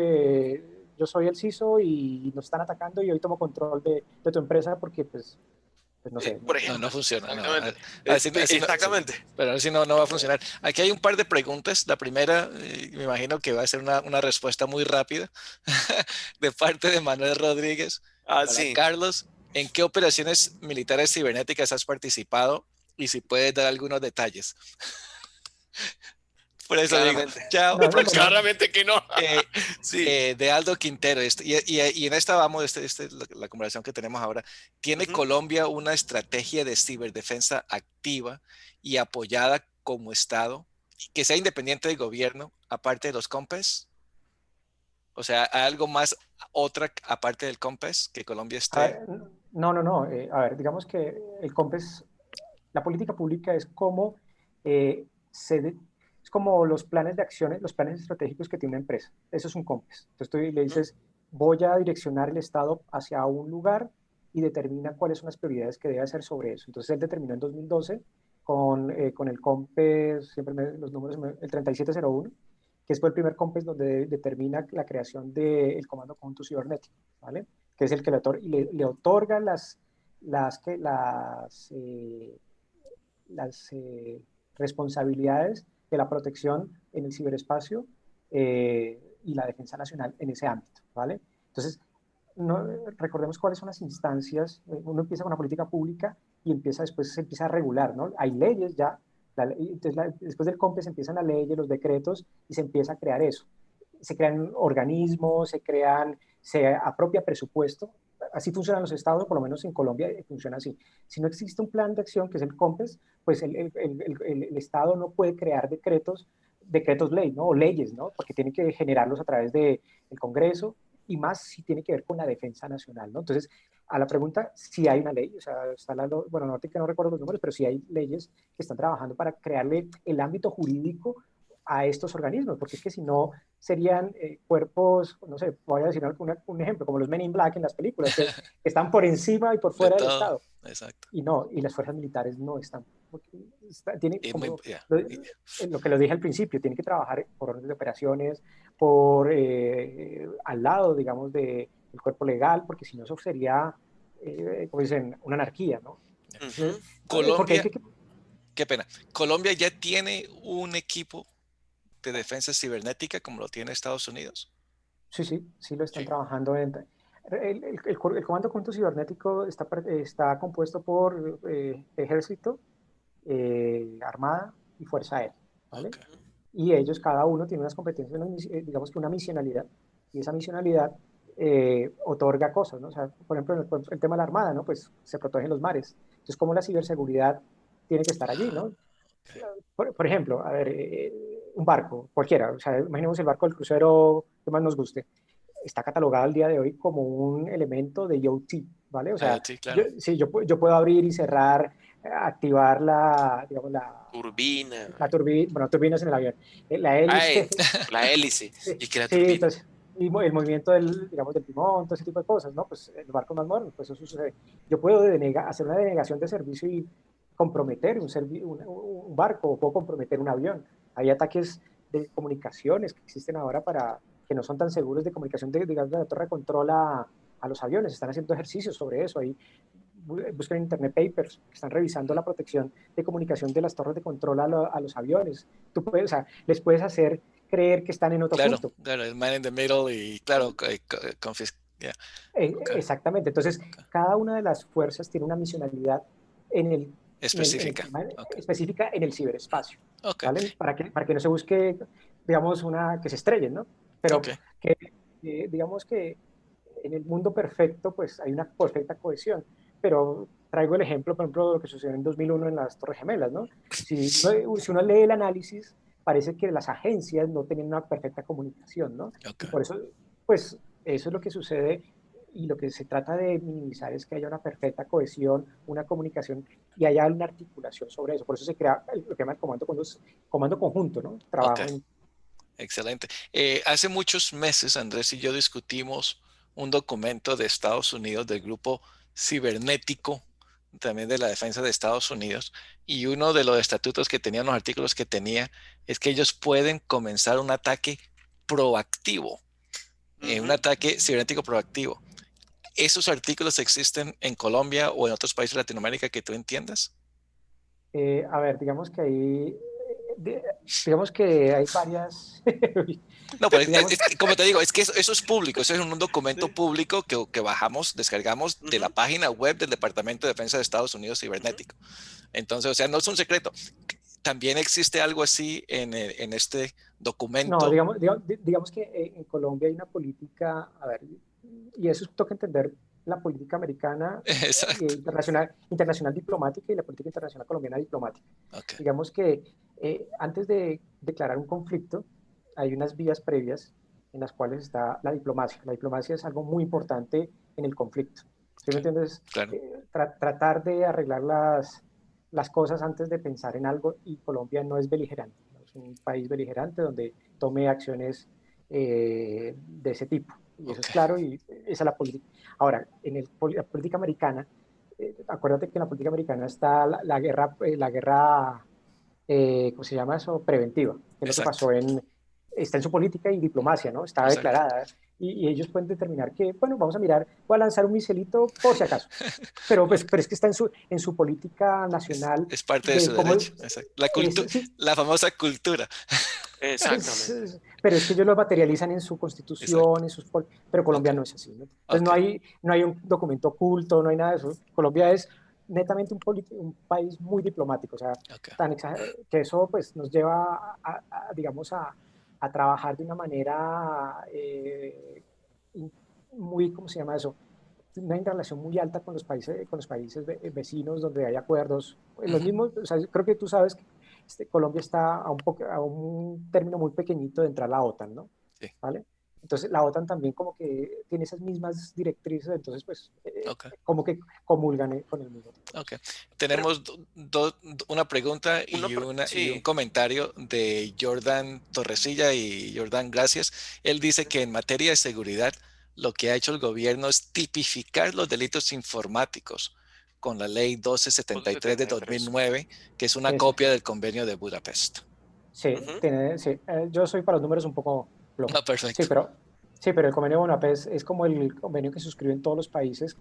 yo soy el CISO y nos están atacando y hoy tomo control de tu empresa porque, pues no sé, por No, no ejemplo, funciona, no. exactamente. Sí, Exactamente. pero así no, no va a funcionar. Aquí hay un par de preguntas. La primera, me imagino que va a ser una respuesta muy rápida de parte de Manuel Rodríguez Ah, para sí. Carlos. ¿En qué operaciones militares cibernéticas has participado? Y si puedes dar algunos detalles. Por eso digo, Claramente. chao, no, próximo. Claramente que no. Eh, Sí. de Aldo Quintero. Y en esta vamos, es la conversación que tenemos ahora. ¿Tiene Ujú. Colombia una estrategia de ciberdefensa activa y apoyada como Estado, que sea independiente del gobierno, aparte de los COMPES? O sea, ¿hay algo más, otra aparte del COMPES, que Colombia a esté? ver, no. A ver, digamos que el COMPES, la política pública es como, es como los planes de acciones, los planes estratégicos que tiene una empresa. Eso es un COMPES. Entonces tú le Ujú. dices, voy a direccionar el Estado hacia un lugar y determina cuáles son las prioridades que debe hacer sobre eso. Entonces él determinó en 2012 con el COMPES, los números, el 3701, que fue el primer COMPES donde determina la creación del Comando Conjunto Cibernético, ¿vale? Que es el que le otorga las responsabilidades de la protección en el ciberespacio y la defensa nacional en ese ámbito, ¿vale? Entonces, no, recordemos cuáles son las instancias. Uno empieza con una política pública y después se empieza a regular, ¿no? Hay leyes ya, después del COMPES empiezan las leyes, los decretos y se empieza a crear eso. Se crean organismos, se apropia presupuesto. Así funcionan los estados, por lo menos en Colombia funciona así. Si no existe un plan de acción, que es el COMPES, pues el Estado no puede crear decretos ley, ¿no? O leyes, ¿no? Porque tiene que generarlos a través del Congreso, y más si tiene que ver con la defensa nacional, ¿no? Entonces, a la pregunta, si hay una ley, o sea, bueno, no, que no recuerdo los números, pero sí hay leyes que están trabajando para crearle el ámbito jurídico a estos organismos, porque es que si no serían cuerpos, no sé, voy a decir un ejemplo, como los Men in Black en las películas, que están por encima y por De fuera del todo, Estado. exacto. Y no, y las fuerzas militares no están. Tiene como Yeah. lo que les dije al principio, tiene que trabajar por órdenes de operaciones, al lado, digamos, del cuerpo legal, porque si no, eso sería, como dicen, una anarquía, ¿no? Entonces, porque hay Colombia, que. qué pena. Colombia ya tiene un equipo de defensa cibernética como lo tiene Estados Unidos. Sí lo están Sí. trabajando. El Comando Conjunto Cibernético está compuesto por Ejército, Armada y Fuerza Aérea, ¿vale? Okay. Y ellos, cada uno tiene unas competencias, digamos que una misionalidad, y esa misionalidad otorga cosas, ¿no? O sea, por ejemplo, el tema de la Armada, ¿no? Pues se protegen los mares. Entonces, ¿cómo la ciberseguridad tiene que estar allí, ¿no? Okay. Por ejemplo, a ver, un barco, cualquiera, o sea, imaginemos el barco del crucero que más nos guste, está catalogado al día de hoy como un elemento de IoT, ¿vale? O sea, IoT, claro. sí, yo puedo abrir y cerrar, activar digamos, Turbina. la turbina, bueno, turbinas en el avión, la Ay, hélice, la hélice. sí, Y que la sí, turbina. entonces, y el movimiento digamos, del timón, todo ese tipo de cosas, ¿no? Pues los barcos más modernos, pues eso sucede. Yo puedo hacer una denegación de servicio y comprometer un barco, o puedo comprometer un avión. Hay ataques de comunicaciones que existen ahora que no son tan seguros, de comunicación digamos, de la torre de control a los aviones. Están haciendo ejercicios sobre eso. Ahí buscan en internet papers que están revisando la protección de comunicación de las torres de control a los aviones. Tú puedes, o sea, les puedes hacer creer que están en otro Claro, punto. claro, el man in the middle y claro, yeah. Okay. Exactamente. Entonces, Okay. cada una de las fuerzas tiene una misionalidad en el, Específica. Okay. específica en el ciberespacio, Okay. ¿vale? Para que no se busque, digamos, que se estrellen, ¿no? Pero Okay. digamos que en el mundo perfecto, pues hay una perfecta cohesión. Pero traigo el ejemplo, por ejemplo, de lo que sucedió en 2001 en las Torres Gemelas, ¿no? Si uno lee el análisis, parece que las agencias no tenían una perfecta comunicación, ¿no? Y Okay. por eso, pues, eso es lo que sucede, y lo que se trata de minimizar es que haya una perfecta cohesión, una comunicación y haya una articulación sobre eso. Por eso se crea lo que llama el comando conjunto, ¿no? Okay. Trabajo en. Excelente. Hace muchos meses, Andrés y yo discutimos un documento de Estados Unidos del grupo cibernético, también de la defensa de Estados Unidos, y uno de los estatutos que tenían, los artículos que tenía, es que ellos pueden comenzar un ataque proactivo, un ataque cibernético proactivo. ¿Esos artículos existen en Colombia o en otros países de Latinoamérica que tú entiendas? A ver, digamos que hay varias. No, pues digamos, como te digo, es que eso es público, eso es un documento público que bajamos, descargamos de la página web del Departamento de Defensa de Estados Unidos Cibernético. Entonces, o sea, no es un secreto. También existe algo así en este no, documento. digamos que en Colombia hay una política, a ver, y eso toca entender la política americana, Exacto. internacional diplomática, y la política internacional colombiana diplomática. Okay. Digamos que antes de declarar un conflicto, hay unas vías previas en las cuales está la diplomacia. La diplomacia es algo muy importante en el conflicto. ¿Sí me Okay. entiendes? Claro. Tratar de arreglar las cosas antes de pensar en algo, y Colombia no es beligerante, no es un país beligerante donde tome acciones de ese tipo. Y eso es Okay. claro, y esa es la política. Ahora, la política americana acuérdate que en la política americana está ¿cómo se llama eso? Preventiva, que es lo que Exacto, pasó está en su política y diplomacia, ¿no? Está exacto. declarada. Y ellos pueden determinar que, bueno, vamos a mirar, voy a lanzar un misilito por si acaso. Pero, pues, Ok. pero es que está en su política nacional Es parte de de su cómo derecho. Exacto. sí, La famosa cultura. Exactamente. pero es que ellos lo materializan en su Exacto. constitución, pero Ok, Colombia no es así, ¿no? Entonces ok, no hay un documento oculto, no hay nada de eso. Colombia es netamente un país muy diplomático, o sea, ok. que eso pues nos lleva digamos, a trabajar de una manera muy, ¿cómo se llama eso? Una interrelación muy alta con los países vecinos donde hay acuerdos. Los Ujú. mismos, o sea, creo que tú sabes que Colombia está a un término muy pequeñito de entrar a la OTAN, ¿no? Sí, ¿Vale? Entonces la OTAN también como que tiene esas mismas directrices, entonces pues ok. como que comulgan con el mismo tipo de Ok. cosas. Pero Tenemos una pregunta y un sí, comentario de Jordan Torresilla y Jordan Gracias. Él dice que en materia de seguridad, lo que ha hecho el gobierno es tipificar los delitos informáticos con la ley 1273 de 73. 2009, que es una Ese, copia del convenio de Budapest. sí, Ujú. sí. Yo soy para los números un poco flojo. Ah, perfecto. Sí, pero el convenio de Budapest es como el convenio que suscriben todos los países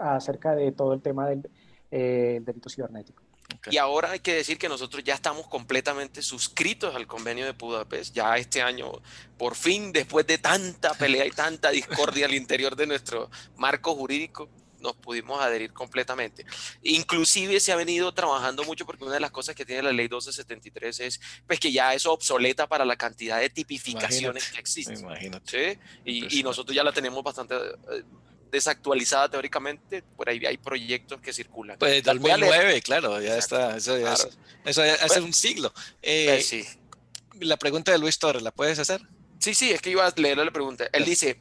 acerca de todo el tema del delito cibernético. Ok. Y ahora hay que decir que nosotros ya estamos completamente suscritos al convenio de Budapest. Ya este año, por fin, después de tanta pelea y tanta discordia al interior de nuestro marco jurídico, nos pudimos adherir completamente. Inclusive se ha venido trabajando mucho porque una de las cosas que tiene la ley 1273 es pues, que ya es obsoleta para la cantidad de Imagínate, tipificaciones que existen. imagínate. ¿Sí? Y Impresionante. nosotros ya la tenemos bastante desactualizada teóricamente. Por ahí hay proyectos que circulan. Pues Voy a leer. 2009, claro, ya Exacto, está, claro. eso ya hace Pues, un siglo. pues Eh, sí. la pregunta de Luis Torres, ¿la puedes hacer? Sí, sí, es que iba a leerle la pregunta. Él Dale. dice,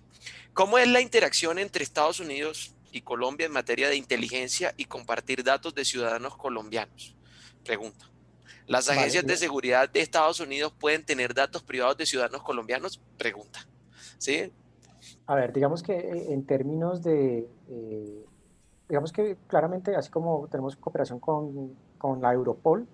¿cómo es la interacción entre Estados Unidos y Colombia en materia de inteligencia y compartir datos de ciudadanos colombianos? Pregunta. ¿Las Vale, agencias de seguridad de Estados Unidos pueden tener datos privados de ciudadanos colombianos? Pregunta. ¿Sí? a ver, digamos que en términos digamos que claramente, así como tenemos cooperación con la Europol,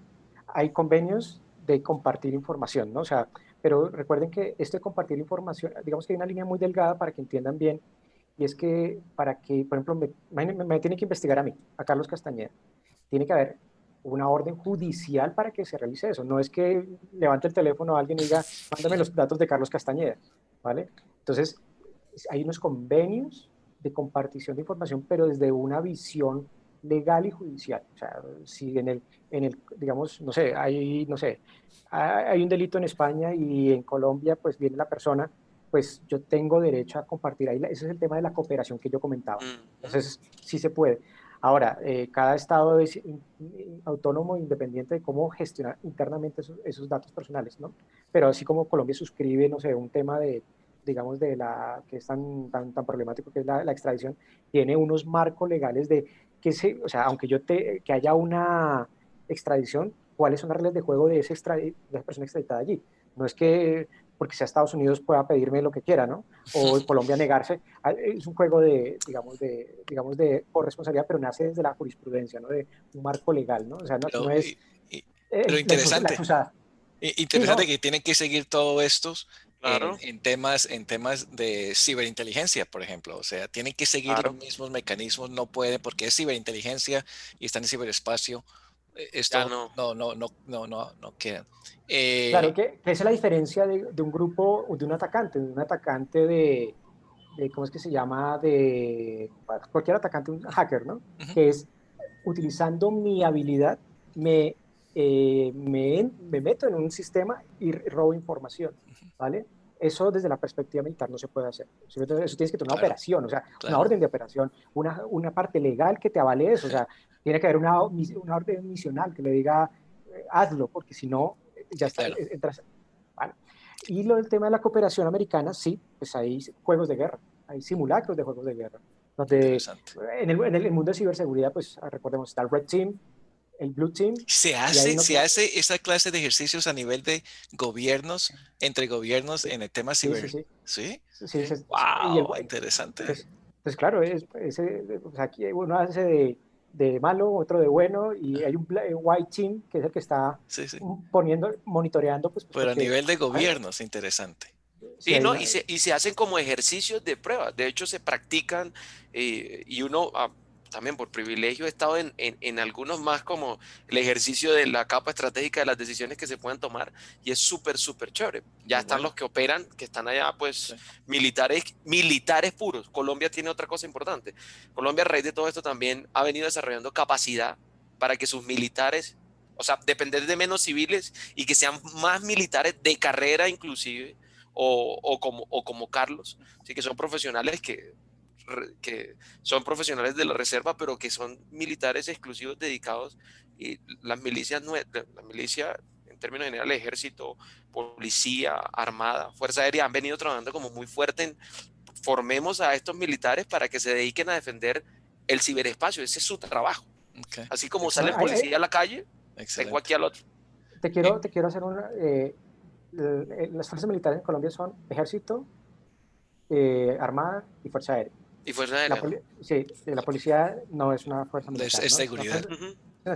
hay convenios de compartir información, ¿no? O sea, pero recuerden que esto de compartir información, digamos que hay una línea muy delgada para que entiendan bien, y es que para que, por ejemplo, me tiene que investigar a mí, a Carlos Castañeda, tiene que haber una orden judicial para que se realice eso. No es que levante el teléfono a alguien y diga, mándame los datos de Carlos Castañeda, ¿vale? Entonces, hay unos convenios de compartición de información, pero desde una visión legal y judicial. O sea, si digamos, no sé, no sé, hay un delito en España y en Colombia, pues viene la persona, pues yo tengo derecho a compartir ahí. Ese es el tema de la cooperación que yo comentaba. Ujú. Entonces, sí se puede. Ahora, cada estado es autónomo e independiente de cómo gestionar internamente esos datos personales, ¿no? Pero así como Colombia suscribe, no sé, un tema digamos, que es tan problemático que es la extradición, tiene unos marcos legales o sea, aunque que haya una extradición, ¿cuáles son las reglas de juego de esa persona extraditada allí? No es que porque sea Estados Unidos pueda pedirme lo que quiera, ¿no? O Colombia negarse. Es un juego digamos, de corresponsabilidad, pero nace desde la jurisprudencia, ¿no? De un marco legal, ¿no? O sea, no Pero, es y- pero la interesante, chuzada. Sí, interesante no, que tienen que seguir todo estos Claro, en temas de ciberinteligencia, por ejemplo. O sea, tienen que seguir los claro. mismos mecanismos, no pueden, porque es ciberinteligencia y están en ciberespacio. Ya Esto no. no queda. claro, Eh, que esa es la diferencia de un grupo, de un atacante ¿cómo es que se llama? De cualquier atacante, un hacker, ¿no? ujú, Que es utilizando mi habilidad, me meto en un sistema y robo información, ¿vale? Eso desde la perspectiva militar no se puede hacer. ¿Sí? Eso tienes que tener una claro, operación, o sea, una claro. orden de operación, una parte legal que te avale eso, o sea, tiene que haber una orden misional que le diga, hazlo, porque si no, ya está, Claro. entras, ¿vale? Y lo del tema de la cooperación americana, sí, pues hay juegos de guerra, hay simulacros de juegos de guerra, donde Interesante. en el mundo de ciberseguridad, pues recordemos, está el Red Team, el Blue Team, y hay uno que Se hace esa clase de ejercicios a nivel de gobiernos, entre gobiernos sí, en el tema sí, sí, ciber? sí, ¿Sí? sí, Sí. y el ¡Wow! Interesante. pues claro, pues aquí uno hace de malo, otro de bueno, y hay un white team que es el que está Sí, sí. monitoreando, pues Pero a porque nivel de gobierno es interesante. si Sí, hay ¿no? una... Y se hacen como ejercicios de prueba. De hecho, se practican y uno también por privilegio he estado en algunos más como el ejercicio de la capa estratégica de las decisiones que se pueden tomar y es súper, súper chévere. Ya Muy están bueno. los que operan, que están allá, pues Sí. militares puros. Colombia tiene otra cosa importante. Colombia, a raíz de todo esto, también ha venido desarrollando capacidad para que sus militares, o sea, depender de menos civiles y que sean más militares de carrera inclusive o como Carlos, ¿sí? Que son profesionales que son profesionales de la reserva, pero que son militares exclusivos dedicados y las milicias, la milicia en términos generales, ejército, policía, armada, fuerza aérea, han venido trabajando como muy fuerte en formemos a estos militares para que se dediquen a defender el ciberespacio, ese es su trabajo. Okay. Así como sale el Excelente. policía a la calle, tengo aquí Excelente. al otro. Y- te quiero hacer una... las fuerzas militares en Colombia son ejército, armada y fuerza aérea. Y fuerza aérea, ¿no? Sí, la policía no es una fuerza militar, es ¿no? Es seguridad.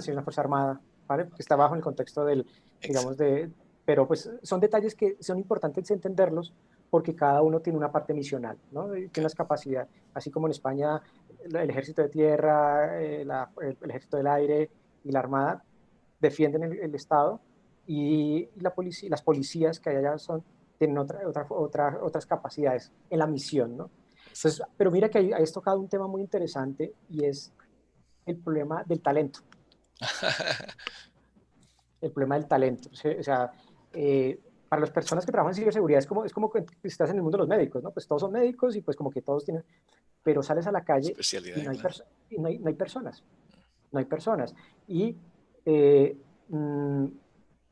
una fuerza armada, ¿vale? Porque está bajo en el contexto del, digamos, Excelente. de... Pero pues son detalles que son importantes entenderlos porque cada uno tiene una parte misional, ¿no? Y tiene Okay. unas capacidades, así como en España el ejército de tierra, el ejército del aire y la armada defienden el Estado y la policía, las policías que hay allá tienen otras capacidades en la misión, ¿no? Entonces, Exacto. pero mira que ahí has tocado un tema muy interesante y es el problema del talento, el problema del talento. O sea, para las personas que trabajan en ciberseguridad es como que estás en el mundo de los médicos, ¿no? Pues todos son médicos y pues como que todos tienen, pero sales a la calle y Especialidad, no hay, claro. no hay personas, no hay personas. Y eh, mmm,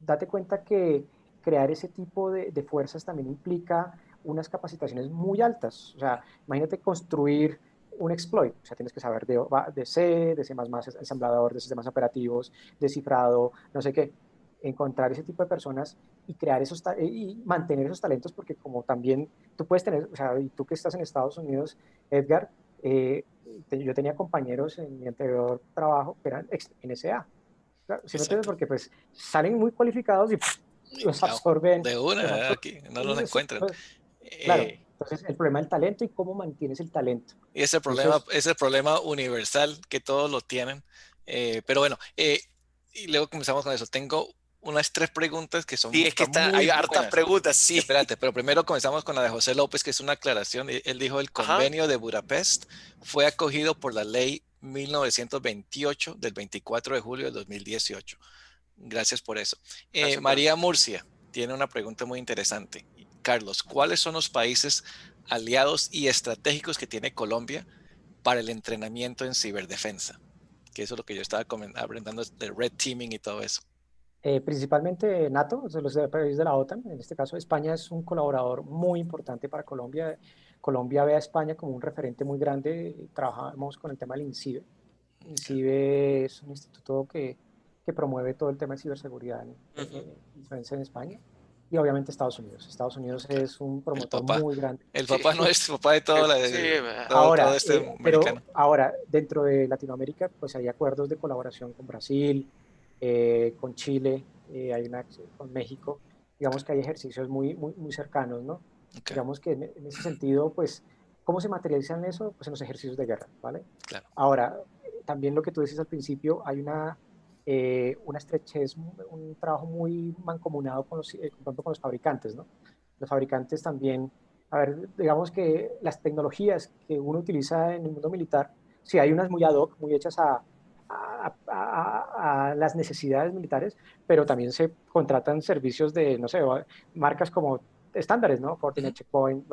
date cuenta que crear ese tipo de fuerzas también implica unas capacitaciones muy altas. O sea, imagínate construir un exploit. O sea, tienes que saber de C, de C++, ensamblador, de sistemas operativos, descifrado, no sé qué. Encontrar ese tipo de personas y crear y mantener esos talentos, porque como también tú puedes tener, o sea, y tú que estás en Estados Unidos, Edgar, yo tenía compañeros en mi anterior trabajo que eran ex NSA. Claro, ¿sí me entiendes? Exacto. Porque pues salen muy cualificados y Y los absorben, de una, los ¿verdad? absorben. Aquí no los encuentran. Claro, Eh, entonces el problema del talento y cómo mantienes el talento. y Eso es, es el problema universal que todos lo tienen. Pero bueno, y luego comenzamos con eso. Tengo unas 3 preguntas que Sí, es que están muy hay hartas buenas. preguntas, sí. Espérate, pero primero comenzamos con la de José López, que es una aclaración. Él dijo el Ajá, convenio de Budapest fue acogido por la ley 1928 del 24 de julio del 2018. Gracias por eso. gracias por María Murcia tiene una pregunta muy interesante. Carlos, ¿cuáles son los países aliados y estratégicos que tiene Colombia para el entrenamiento en ciberdefensa? Que eso es lo que yo estaba aprendiendo de red teaming y todo eso. principalmente NATO, o sea, los países de la OTAN. En este caso, España es un colaborador muy importante para Colombia. Colombia ve a España como un referente muy grande. Trabajamos con el tema del INCIBE. Okay. INCIBE es un instituto que promueve todo el tema de ciberseguridad ujú. en España. Y obviamente Estados Unidos. Estados Unidos Okay. es un El promotor papá, muy grande. el Sí, papá nuestro, papá de todo, sí, todo Ahora, este americano. dentro de Latinoamérica, pues hay acuerdos de colaboración con Brasil, con Chile, con México. Digamos Okay. que hay ejercicios muy cercanos, ¿no? Okay. Digamos que en ese sentido, pues, ¿cómo se materializan eso? Pues en los ejercicios de guerra, ¿vale? Claro. Ahora, también lo que tú dices al principio, hay una estrechez, un trabajo muy mancomunado por ejemplo, con los fabricantes, ¿no? Los fabricantes también, a ver, digamos que las tecnologías que uno utiliza en el mundo militar, sí, hay unas muy ad hoc, muy hechas a las necesidades militares, pero también se contratan servicios de, no sé, marcas como estándares, ¿no? Ujú, Fortinet, Checkpoint,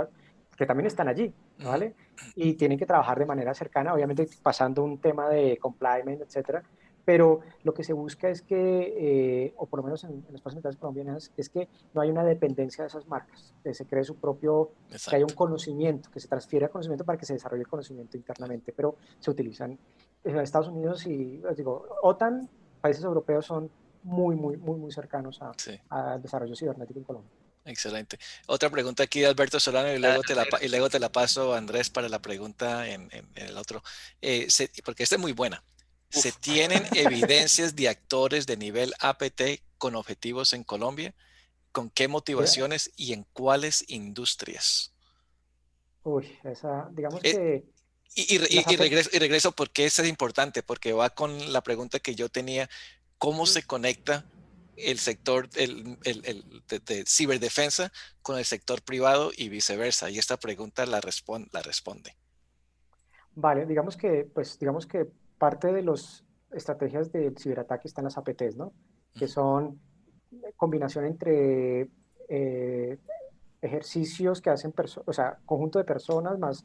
que también están allí, ujú. ¿vale? Y tienen que trabajar de manera cercana, obviamente pasando un tema de compliance, etcétera, pero lo que se busca es que, o por lo menos en las fuerzas militares colombianas, es que no hay una dependencia de esas marcas, que se cree su propio, que haya un Exacto. conocimiento, que se transfiera conocimiento para que se desarrolle el conocimiento internamente, pero se utilizan en Estados Unidos y, digo, OTAN, países europeos son muy cercanos Sí. al desarrollo cibernético en Colombia. Excelente. Otra pregunta aquí de Alberto Solano y Dale, luego y luego te la paso, Andrés, para la pregunta en el otro. Porque esta es muy buena. ¿Se tienen evidencias de actores de nivel APT con objetivos en Colombia? ¿Con qué Mira, motivaciones y en cuáles industrias? uy, digamos Eh, que y, y- las y- y APP, regreso, y regreso porque eso es importante, porque va con la pregunta que yo tenía, ¿cómo Ujú. se conecta el sector de ciberdefensa con el sector privado y viceversa? Y esta pregunta la responde. vale, digamos que parte de las estrategias del ciberataque están las APTs, ¿no? Que son combinación entre ejercicios que hacen personas, o sea, conjunto de personas más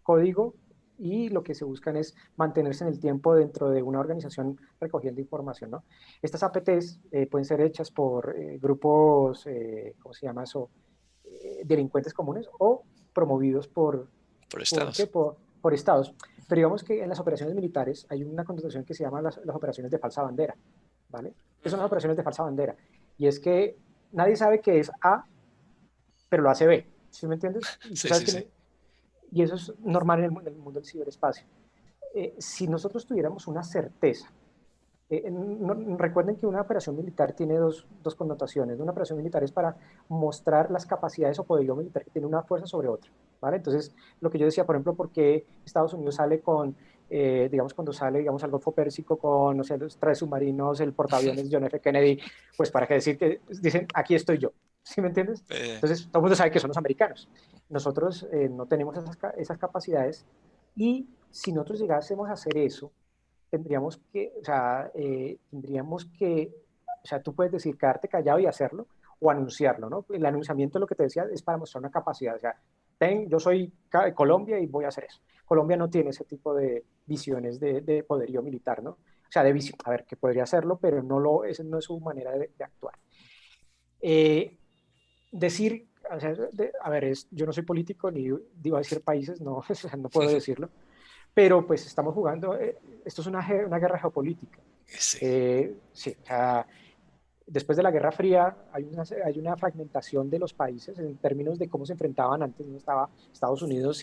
código, y lo que se buscan es mantenerse en el tiempo dentro de una organización recogiendo información, ¿no? Estas APTs pueden ser hechas por grupos, ¿cómo se llama eso? Delincuentes comunes o promovidos Por ¿por qué? estados. Por estados. Pero digamos que en las operaciones militares hay una connotación que se llama las operaciones de falsa bandera, ¿vale? ¿Qué son las Ujú. operaciones de falsa bandera? Y es que nadie sabe que es A, pero lo hace B, ¿sí me entiendes? Y tú Sí, sabes sí, que, sí. y eso es normal en el mundo del ciberespacio. Si nosotros tuviéramos una certeza, recuerden que una operación militar tiene dos connotaciones. Una operación militar es para mostrar las capacidades o poderío militar que tiene una fuerza sobre otra, ¿vale? Entonces, lo que yo decía, por ejemplo, ¿por qué Estados Unidos sale con, digamos, cuando sale, digamos, al Golfo Pérsico con, no sé, los 3 submarinos, el portaaviones John F. Kennedy? Pues para qué decir que dicen, aquí estoy yo, ¿sí me entiendes? Eh, Entonces, todo el mundo sabe que son los americanos. Nosotros no tenemos esas capacidades, y si nosotros llegásemos a hacer eso, o sea, tú puedes decir quedarte callado y hacerlo o anunciarlo, ¿no? El anunciamiento, lo que te decía, es para mostrar una capacidad, o sea, yo soy Colombia y voy a hacer eso. Colombia no tiene ese tipo de visiones de poderío militar, ¿no? O sea, de visión, a ver, que podría hacerlo, pero esa no es su manera de actuar. Eh, decir, o sea, a ver, yo no soy político ni digo a decir países, no, o sea, no puedo decirlo, pero pues estamos jugando, esto es una guerra geopolítica. sí. Sí, o sea, después de la Guerra Fría hay una fragmentación de los países en términos de cómo se enfrentaban antes. No estaba Estados Unidos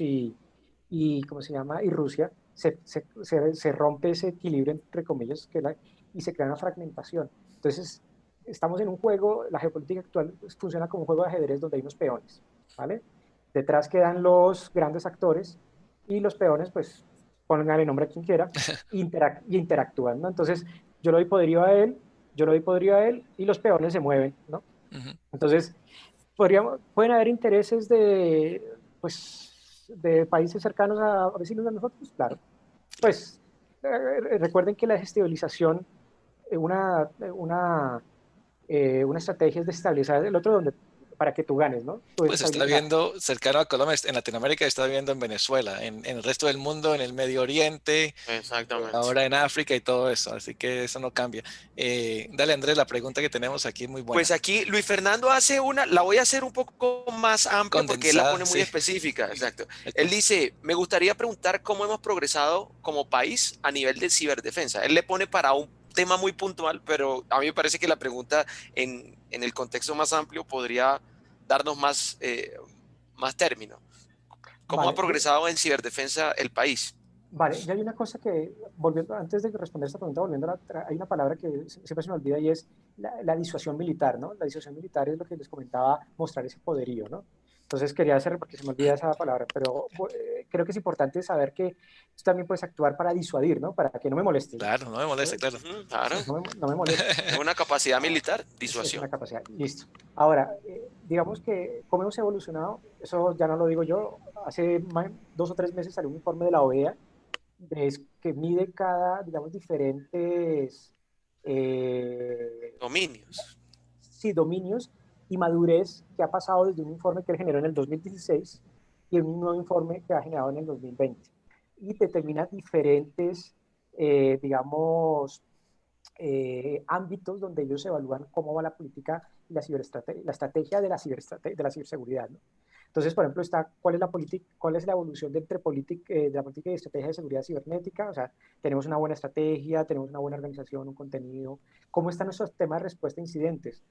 ¿cómo se llama? Y Rusia. Se rompe ese equilibrio, entre comillas, y se crea una fragmentación. Entonces, estamos en un juego, la geopolítica actual funciona como un juego de ajedrez donde hay unos peones, ¿vale? Detrás quedan los grandes actores y los peones, pues, pongan el nombre a quien quiera, y interactúan, ¿no? Entonces, yo le doy poderío a él, yo le doy poderío a él y los peones se mueven, ¿no? Ujú. Entonces, pueden haber intereses pues, de países cercanos a vecinos de nosotros, claro. Pues recuerden que la desestabilización, una estrategia es desestabilizar el otro para que tú ganes, ¿no? Tú Pues está desestabilizas, o sea, viendo cercano a Colombia, en Latinoamérica, está viendo en Venezuela, en el resto del mundo, en el Medio Oriente, Exactamente. ahora en África y todo eso, así que eso no cambia. Dale, Andrés, la pregunta que tenemos aquí es muy Pues buena. aquí Luis Fernando hace una, la voy a hacer un poco más amplia porque él la Condensada, pone muy sí. específica, exacto. Ok. Él dice, me gustaría preguntar cómo hemos progresado como país a nivel de ciberdefensa. Él le pone para un tema muy puntual, pero a mí me parece que la pregunta en el contexto más amplio podría darnos más término. ¿Cómo ha Vale, progresado en ciberdefensa el país? vale, ya hay una cosa que, volviendo, antes de responder esta pregunta, hay una palabra que siempre se me olvida, y es la disuasión militar, ¿no? La disuasión militar es lo que les comentaba, mostrar ese poderío, ¿no? Entonces quería hacer, porque se me olvida esa palabra, pero creo que es importante saber que tú también puedes actuar para disuadir, ¿no? Para que no me moleste, Claro, no me molesta, ¿no? claro. Ujú, claro, No me moleste. es una capacidad militar, Es disuasión. una capacidad. Listo. Ahora, digamos que cómo hemos evolucionado, eso ya no lo digo yo. Hace 2 o 3 meses salió un informe de la OEA que mide digamos, diferentes eh, Dominios. sí, dominios y madurez que ha pasado desde un informe que él generó en el 2016 y un nuevo informe que ha generado en el 2020. Y determina diferentes, digamos, ámbitos donde ellos evalúan cómo va la política y la estrategia de la ciberseguridad, ¿no? Entonces, por ejemplo, está cuál es la evolución de la política y estrategia de seguridad cibernética. O sea, tenemos una buena estrategia, tenemos una buena organización, un contenido. ¿Cómo están nuestros temas de respuesta a incidentes?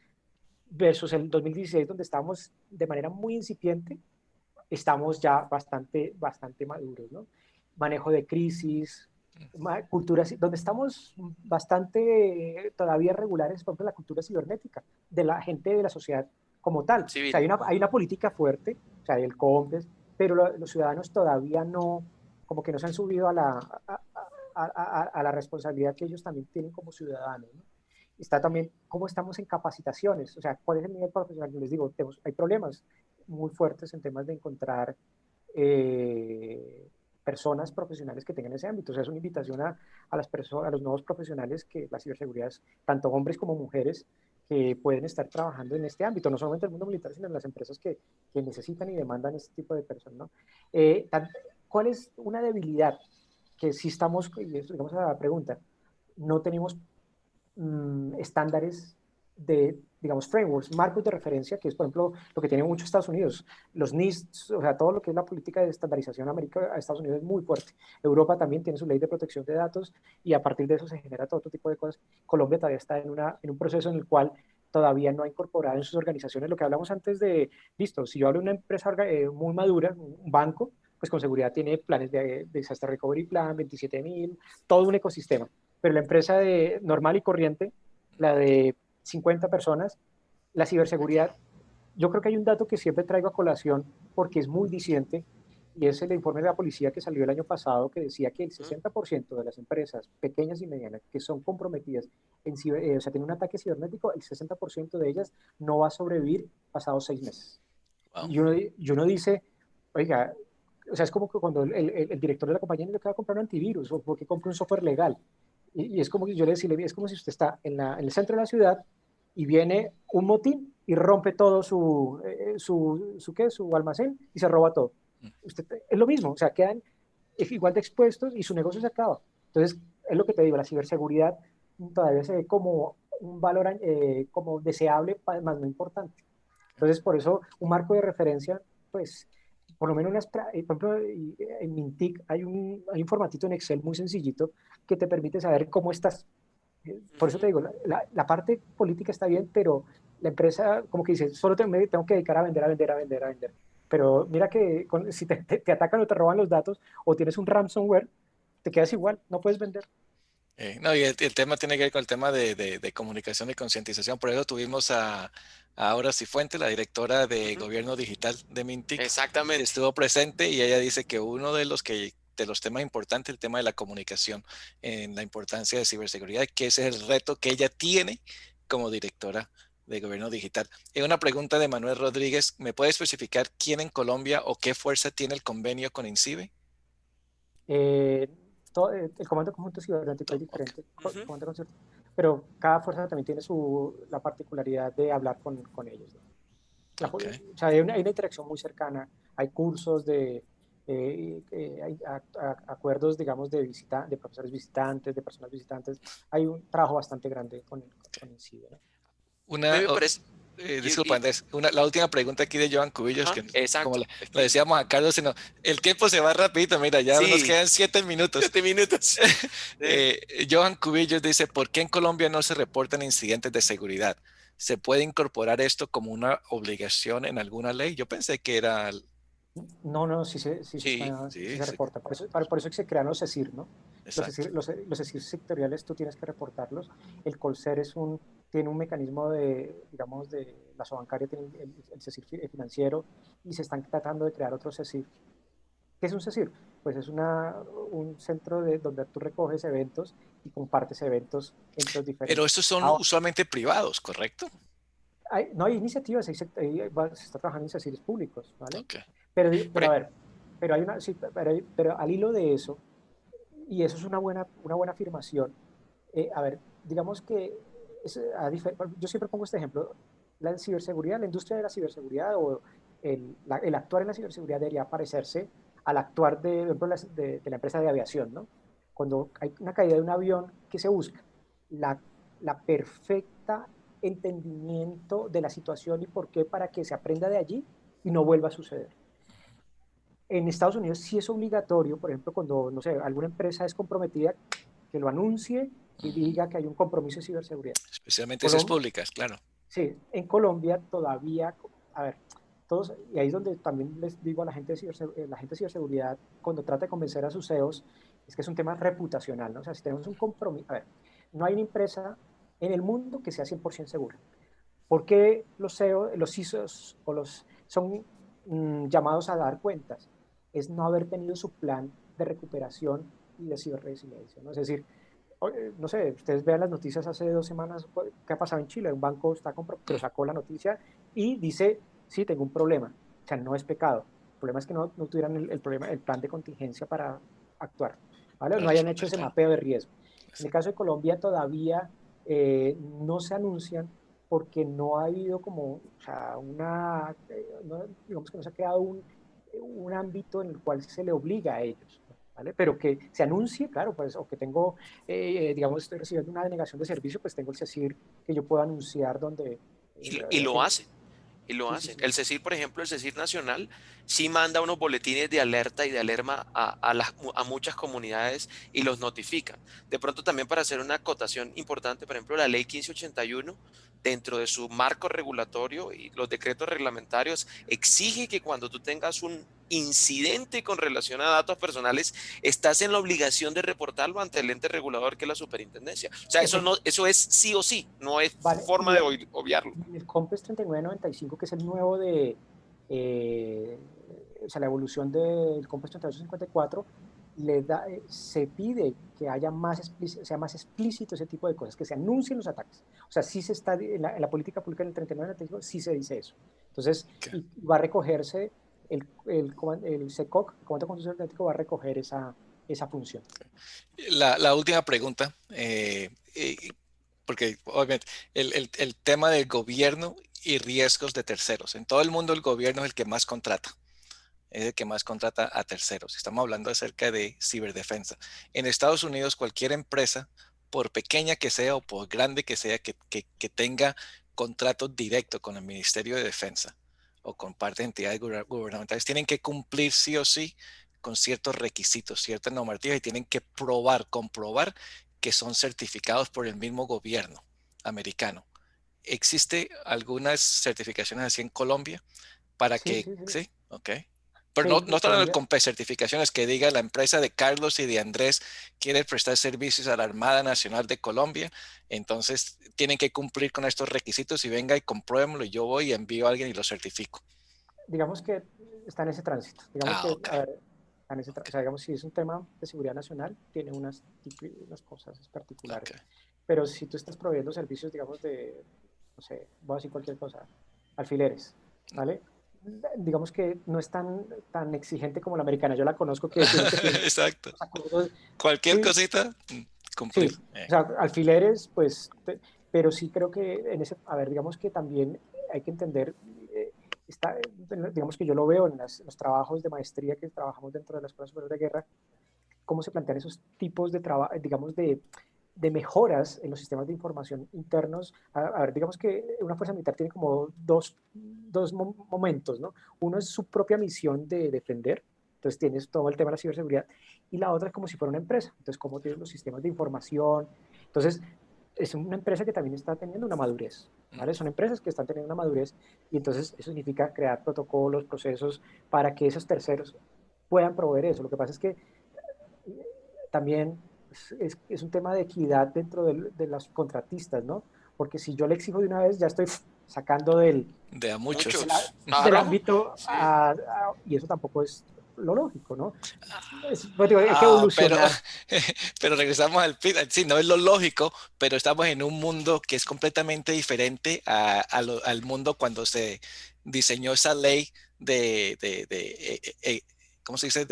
Versus el 2016, donde estábamos de manera muy incipiente, estamos ya bastante maduros, ¿no? Manejo de crisis, culturas, donde estamos bastante todavía regulares, por ejemplo, la cultura cibernética de la gente de la sociedad como tal. O Civil. sea, hay una política fuerte, o sea, hay el COMPES, pero los ciudadanos todavía no, como que no se han subido a la responsabilidad que ellos también tienen como ciudadanos, ¿no? Está también cómo estamos en capacitaciones, o sea, cuál es el nivel profesional. Yo les digo, hay problemas muy fuertes en temas de encontrar eh, personas profesionales que tengan ese ámbito. O sea, es una invitación a las personas, a los nuevos profesionales que la ciberseguridad es, tanto hombres como mujeres, que pueden estar trabajando en este ámbito, no solamente el mundo militar, sino en las empresas que necesitan y demandan este tipo de personas, ¿no? ¿Cuál es una debilidad que si estamos, y esto, digamos a la pregunta, no tenemos estándares de, digamos, frameworks, marcos de referencia, que es, por ejemplo, lo que tiene mucho Estados Unidos. Los NIST, o sea, todo lo que es la política de estandarización América, a Estados Unidos es muy fuerte. Europa también tiene su ley de protección de datos y a partir de eso se genera todo otro tipo de cosas. Colombia todavía está en un proceso en el cual todavía no ha incorporado en sus organizaciones lo que hablamos antes de, listo, si yo hablo de una empresa muy madura, un banco, pues con seguridad tiene planes de Disaster Recovery Plan, 27.000, todo un ecosistema. Pero la empresa normal y corriente, la de 50 personas, la ciberseguridad, yo creo que hay un dato que siempre traigo a colación porque es muy diciente y es el informe de la policía que salió el año pasado que decía que el 60% de las empresas pequeñas y medianas que son comprometidas o sea, tienen un ataque cibernético, el 60% de ellas no va a sobrevivir pasados 6 meses. Wow. Y uno dice, oiga, o sea, es como que cuando el director de la compañía le va a comprar un antivirus o porque compra un software legal. Y es como que yo le decía, es como si usted está en el centro de la ciudad y viene un motín y rompe todo su almacén y se roba todo. Usted, es lo mismo, o sea, quedan igual de expuestos y su negocio se acaba. Entonces, es lo que te digo, la ciberseguridad todavía se ve como un valor como deseable, más no importante. Entonces, por eso, un marco de referencia, pues, por lo menos, por ejemplo, en Mintic hay un formatito en Excel muy sencillito que te permite saber cómo estás. Por eso te digo, la parte política está bien, pero la empresa como que dice, solo me tengo que dedicar a vender, a vender, a vender, a vender. Pero mira que si te atacan o te roban los datos o tienes un ransomware, te quedas igual, no puedes vender. No, y el tema tiene que ver con el tema de comunicación y concientización. Por eso tuvimos a Aura Cifuentes, la directora de Gobierno Digital de Mintic, que Exactamente. estuvo presente y ella dice que uno de los temas importantes, el tema de la comunicación, en la importancia de ciberseguridad, que ese es el reto que ella tiene como directora de Gobierno Digital. Y una pregunta de Manuel Rodríguez, ¿me puede especificar quién en Colombia o qué fuerza tiene el convenio con INCIBE? Eh, el Comando Conjunto Cibernético es diferente, comando conjunto, pero cada fuerza también tiene la particularidad de hablar con ellos, ¿no? Ok. O sea, hay una interacción muy cercana, hay cursos hay acuerdos, digamos, de profesores visitantes, de personas visitantes, hay un trabajo bastante grande con el CIDE, ¿no? A mí Una, me parece. disculpa, Andrés, la última pregunta aquí de Joan Cubillos, Ajá, que como exacto. Es le que, decíamos a Carlos, sino, el tiempo se va rapidito, mira, ya nos sí, quedan 7 minutos. 7 minutos. Joan Cubillos dice, ¿por qué en Colombia no se reportan incidentes de seguridad? ¿Se puede incorporar esto como una obligación en alguna ley? Yo pensé que era... No, no, Sí, sí Sí, se sí, reporta. Por eso es que se crean los CECIR, ¿no? exacto. Los CECIR sectoriales tú tienes que reportarlos. El Colser tiene un mecanismo digamos, la Sobancaria tiene el CECIR financiero y se están tratando de crear otros CECIR. ¿Qué es un CECIR? Pues es un centro donde tú recoges eventos y compartes eventos entre los Pero diferentes. estos son Ahora, usualmente privados, ¿correcto? no hay iniciativas, se está trabajando en CECIRs públicos, ¿vale? Ok. Pero pero, a ver, sí, pero al hilo de eso, y eso es una buena afirmación, a ver, digamos que yo siempre pongo este ejemplo, la ciberseguridad, la industria de la ciberseguridad o el actuar en la ciberseguridad debería parecerse al actuar de, por ejemplo, de la empresa de aviación, ¿no? Cuando hay una caída de un avión, ¿qué se busca? La, la perfecta entendimiento de la situación y por qué para que se aprenda de allí y no vuelva a suceder. En Estados Unidos sí es obligatorio, por ejemplo, cuando, no sé, alguna empresa es comprometida, que lo anuncie y Ujú. diga que hay un compromiso de ciberseguridad. Especialmente si es Colom públicas, claro. sí, en Colombia todavía, a ver, todos, y ahí es donde también les digo a la gente de ciberseguridad, cuando trata de convencer a sus CEOs, es que es un tema reputacional, ¿no? O sea, si tenemos un compromiso, a ver, no hay una empresa en el mundo que sea 100% segura. ¿Por qué los CEO, los CISOs o los son llamados a dar cuentas? Es no haber tenido su plan de recuperación y de ciberresiliencia, ¿no? Es decir, no sé, ustedes vean las noticias hace 2 semanas, ¿qué ha pasado en Chile? Un banco está pero sacó la noticia y dice, sí, tengo un problema. O sea, no es pecado. El problema es que no tuvieran problema, el plan de contingencia para actuar, ¿vale? O Para no hayan hecho responder, ese claro. mapeo de riesgo. En Sí. el caso de Colombia todavía no se anuncian porque no ha habido como, o sea, digamos que no se ha creado un ámbito en el cual se le obliga a ellos, ¿vale? Pero que se anuncie, claro, pues, o que tengo, digamos, estoy recibiendo una denegación de servicio, pues tengo el CECIR que yo puedo anunciar donde... Y lo hacen. Y lo sí, sí, hacen. sí. El CECIR, por ejemplo, el CECIR Nacional, sí manda unos boletines de alerta y de alarma a muchas comunidades y los notifican. De pronto también para hacer una acotación importante, por ejemplo, la ley 1581, dentro de su marco regulatorio y los decretos reglamentarios, exige que cuando tú tengas un incidente con relación a datos personales, estás en la obligación de reportarlo ante el ente regulador que es la superintendencia. O sea, eso, no, eso es sí o sí, no es Vale, forma de obviarlo. y el COMPES 3995, que es el nuevo eh, o sea, la evolución del COMPES 3854, se pide que haya sea más explícito ese tipo de cosas, que se anuncien los ataques. O sea, sí se está, en la política pública del 3995, sí se dice eso. Entonces, Okay. y va a recogerse, el SECOC, el Comando de Control Cibernético, va a recoger esa función. La última pregunta, porque obviamente el tema del gobierno y riesgos de terceros. En todo el mundo el gobierno es el que más contrata. Es el que más contrata a terceros. Estamos hablando acerca de ciberdefensa. En Estados Unidos, cualquier empresa, por pequeña que sea o por grande que sea, que tenga contratos directos con el Ministerio de Defensa o con parte de entidades gubernamentales, tienen que cumplir sí o sí con ciertos requisitos, ciertas normativas y tienen que comprobar que son certificados por el mismo gobierno americano. ¿Existe algunas certificaciones así en Colombia para Sí, que, sí, sí. sí, ok? Pero Sí, no en están hablando Colombia. con certificaciones que diga la empresa de Carlos y de Andrés quiere prestar servicios a la Armada Nacional de Colombia, entonces tienen que cumplir con estos requisitos y venga y compruébenlo y yo voy y envío a alguien y lo certifico. Digamos que está en ese tránsito. Digamos Ah, que, ok, a ver, está en ok, o sea, digamos, si es un tema de seguridad nacional, tiene unas cosas ok. particulares. Pero si tú estás proveyendo servicios, digamos, no sé, voy a decir cualquier cosa, alfileres, ¿vale? Digamos que no es tan exigente como la americana. Yo la conozco que tienen que firmar Exacto. los acuerdos. Cualquier Sí, cosita, cumplir. sí. O sea, alfileres, pues, pero sí creo que a ver, digamos que también hay que entender, eh, digamos que yo lo veo en los trabajos de maestría que trabajamos dentro de la Escuela Superior de Guerra, cómo se plantean esos tipos de trabajo, digamos, de mejoras en los sistemas de información internos. A ver, digamos que una fuerza militar tiene como dos momentos, ¿no? Uno es su propia misión de defender, entonces tienes todo el tema de la ciberseguridad, y la otra es como si fuera una empresa, entonces cómo tienes los sistemas de información. Entonces, es una empresa que también está teniendo una madurez, ¿vale? Son empresas que están teniendo una madurez y entonces eso significa crear protocolos, procesos para que esos terceros puedan proveer eso. Lo que pasa es que también es un tema de equidad dentro de los contratistas, ¿no? Porque si yo le exijo de una vez, ya estoy sacando De a muchos. Muchos, del claro. ámbito Sí. y eso tampoco es lo lógico, ¿no? Pues digo, hay que Ah, evolucionar. pero regresamos sí, no es lo lógico, pero estamos en un mundo que es completamente diferente al mundo cuando se diseñó esa ley ¿cómo se dice?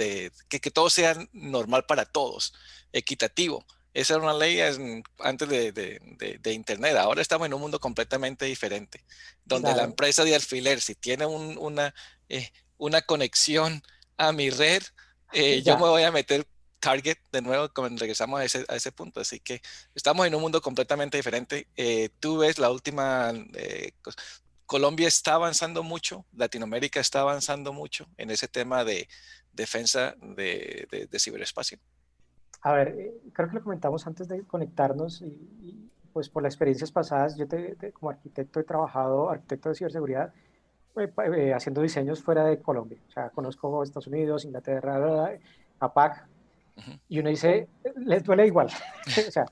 Que todo sea normal para todos, equitativo. Esa era una ley antes de Internet. Ahora estamos en un mundo completamente diferente, donde la Claro, empresa de alfiler, si tiene una conexión a mi red, yo me ya. voy a meter target de nuevo cuando regresamos a ese punto. Así que estamos en un mundo completamente diferente. Tú ves la última, Colombia está avanzando mucho, Latinoamérica está avanzando mucho en ese tema de defensa de ciberespacio. A ver, creo que lo comentamos antes de conectarnos pues por las experiencias pasadas, yo como arquitecto he trabajado, arquitecto de ciberseguridad, haciendo diseños fuera de Colombia. O sea, conozco Estados Unidos, Inglaterra, APAC, y uno dice, les duele igual. O sea,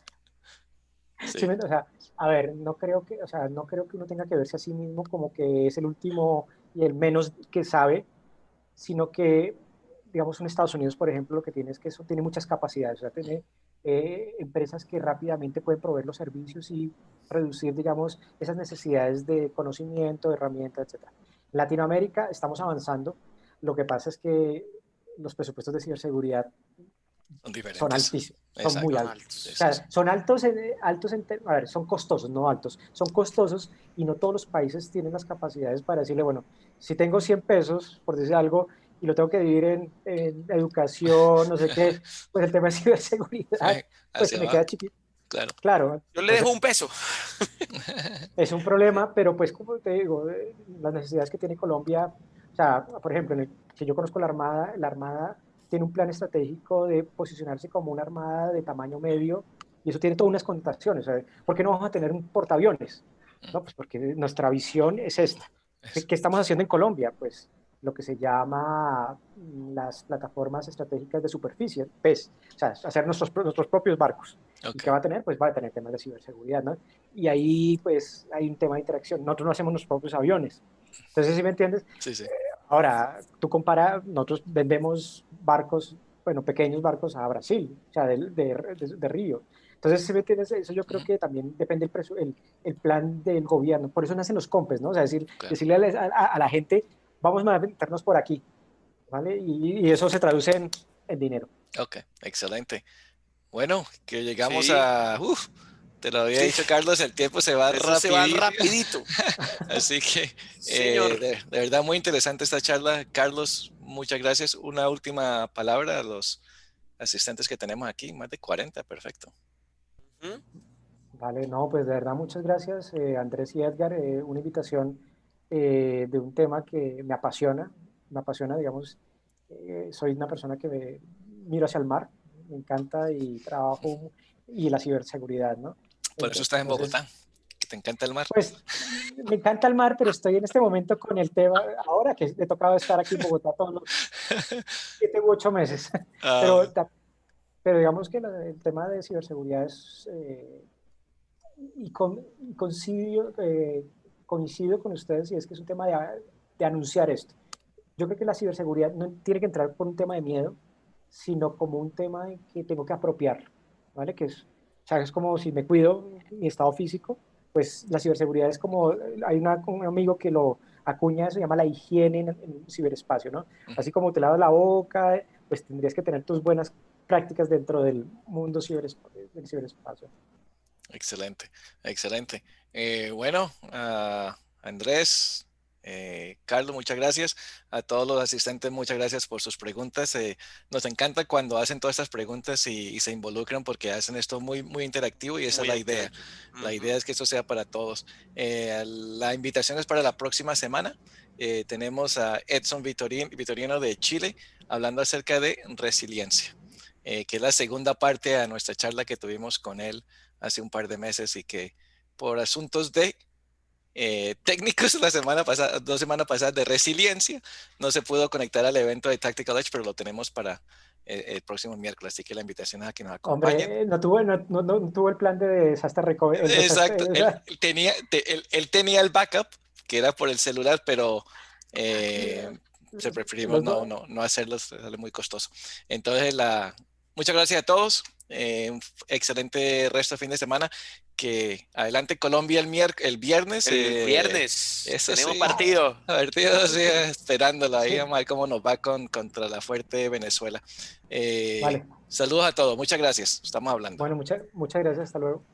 Sí. o sea, a ver, no creo que, o sea, no creo que uno tenga que verse a sí mismo como que es el último y el menos que sabe, sino que, digamos, en Estados Unidos, por ejemplo, lo que tiene es que eso tiene muchas capacidades, o sea, tiene empresas que rápidamente pueden proveer los servicios y reducir, digamos, esas necesidades de conocimiento, de herramientas, etc. En Latinoamérica estamos avanzando, lo que pasa es que los presupuestos de ciberseguridad Son son diferentes. altísimos, son muy Exacto. Son altos. altos. O Sí, sí. sea, son altos a ver, son costosos, no altos, son costosos y no todos los países tienen las capacidades para decirle, bueno, si tengo 100 pesos, por decir algo, y lo tengo que dividir en educación, no sé qué, pues el tema de ciberseguridad, pues se Hacia me queda abajo, chiquito. claro. Claro, Yo le dejo entonces un peso. es un problema, pero pues como te digo, las necesidades que tiene Colombia, o sea, por ejemplo, que yo conozco la Armada tiene un plan estratégico de posicionarse como una armada de tamaño medio, y eso tiene todas unas connotaciones. ¿Sabes? ¿Por qué no vamos a tener un portaaviones? No, pues porque nuestra visión es esta. Eso. ¿Qué estamos haciendo en Colombia? Pues lo que se llama las plataformas estratégicas de superficie, PES, o sea, hacer nuestros propios barcos. ¿Y Ok. qué va a tener? Pues va a tener temas de ciberseguridad, ¿no? Y ahí pues hay un tema de interacción. Nosotros no hacemos los propios aviones. Entonces, ¿sí me entiendes? Sí, sí. Ahora, tú compara, nosotros vendemos barcos, bueno, pequeños barcos a Brasil, o sea, de Río. Entonces, ¿sí me entiendes? Eso yo creo Ujú, que también depende el plan del gobierno. Por eso nacen los COMPES, ¿no? O sea, claro. decirle a la gente, vamos a meternos por aquí, ¿vale? Y eso se traduce en dinero. Ok, excelente. Bueno, que llegamos Sí, a... te lo había sí. dicho, Carlos, el tiempo se va Eso se va rapidísimo. rapidito. Así que Señor. de verdad muy interesante esta charla. Carlos, muchas gracias. Una última palabra a los asistentes que tenemos aquí, más de 40, perfecto. ¿Mm? Vale, no, pues de verdad muchas gracias, Andrés y Edgar. Una invitación de un tema que me apasiona, digamos, soy una persona que miro hacia el mar, me encanta y trabajo y la ciberseguridad, ¿no? Por eso estás en Entonces, Bogotá, que te encanta el mar. pues me encanta el mar, pero estoy en este momento con el tema, ahora que he tocado estar aquí en Bogotá todos los 7 u 8 meses, Ah, pero, pero digamos que el tema de ciberseguridad es... y, coincido con ustedes y es que es un tema de anunciar esto. Yo creo que la ciberseguridad no tiene que entrar por un tema de miedo, sino como un tema de que tengo que apropiar, ¿vale? O sea, es como si me cuido mi estado físico, pues la ciberseguridad es como, hay un amigo que lo acuña, se llama la higiene en el ciberespacio, ¿no? ujú, Así como te lavas la boca, pues tendrías que tener tus buenas prácticas dentro del mundo del ciberespacio. excelente, excelente. Bueno, Andrés, Carlos, muchas gracias. A todos los asistentes, muchas gracias por sus preguntas. Nos encanta cuando hacen todas estas preguntas y se involucran porque hacen esto muy, muy interactivo y esa es Muy la idea. interactivo. La Ujú. idea es que esto sea para todos. La invitación es para la próxima semana. Tenemos a Edson Vitorino de Chile hablando acerca de resiliencia, que es la segunda parte a nuestra charla que tuvimos con él hace un par de meses y que por asuntos de técnicos la semana pasada, 2 semanas pasadas de resiliencia, no se pudo conectar al evento de Tactical Edge, pero lo tenemos para el próximo miércoles, así que la invitación es a que nos acompañen. Hombre, no tuvo el plan de desastre recovery, Exacto, él tenía el backup, que era por el celular, pero se preferimos los dos. no hacerlo, sale muy costoso. Entonces, muchas gracias a todos, un excelente resto de fin de semana, que adelante Colombia el viernes, El viernes eso tenemos sí, partido. a ver, tío, sí, esperándolo ahí, Sí, vamos a ver cómo nos va contra la fuerte Venezuela. vale. Saludos a todos, muchas gracias, estamos hablando. Bueno, muchas gracias. Hasta luego.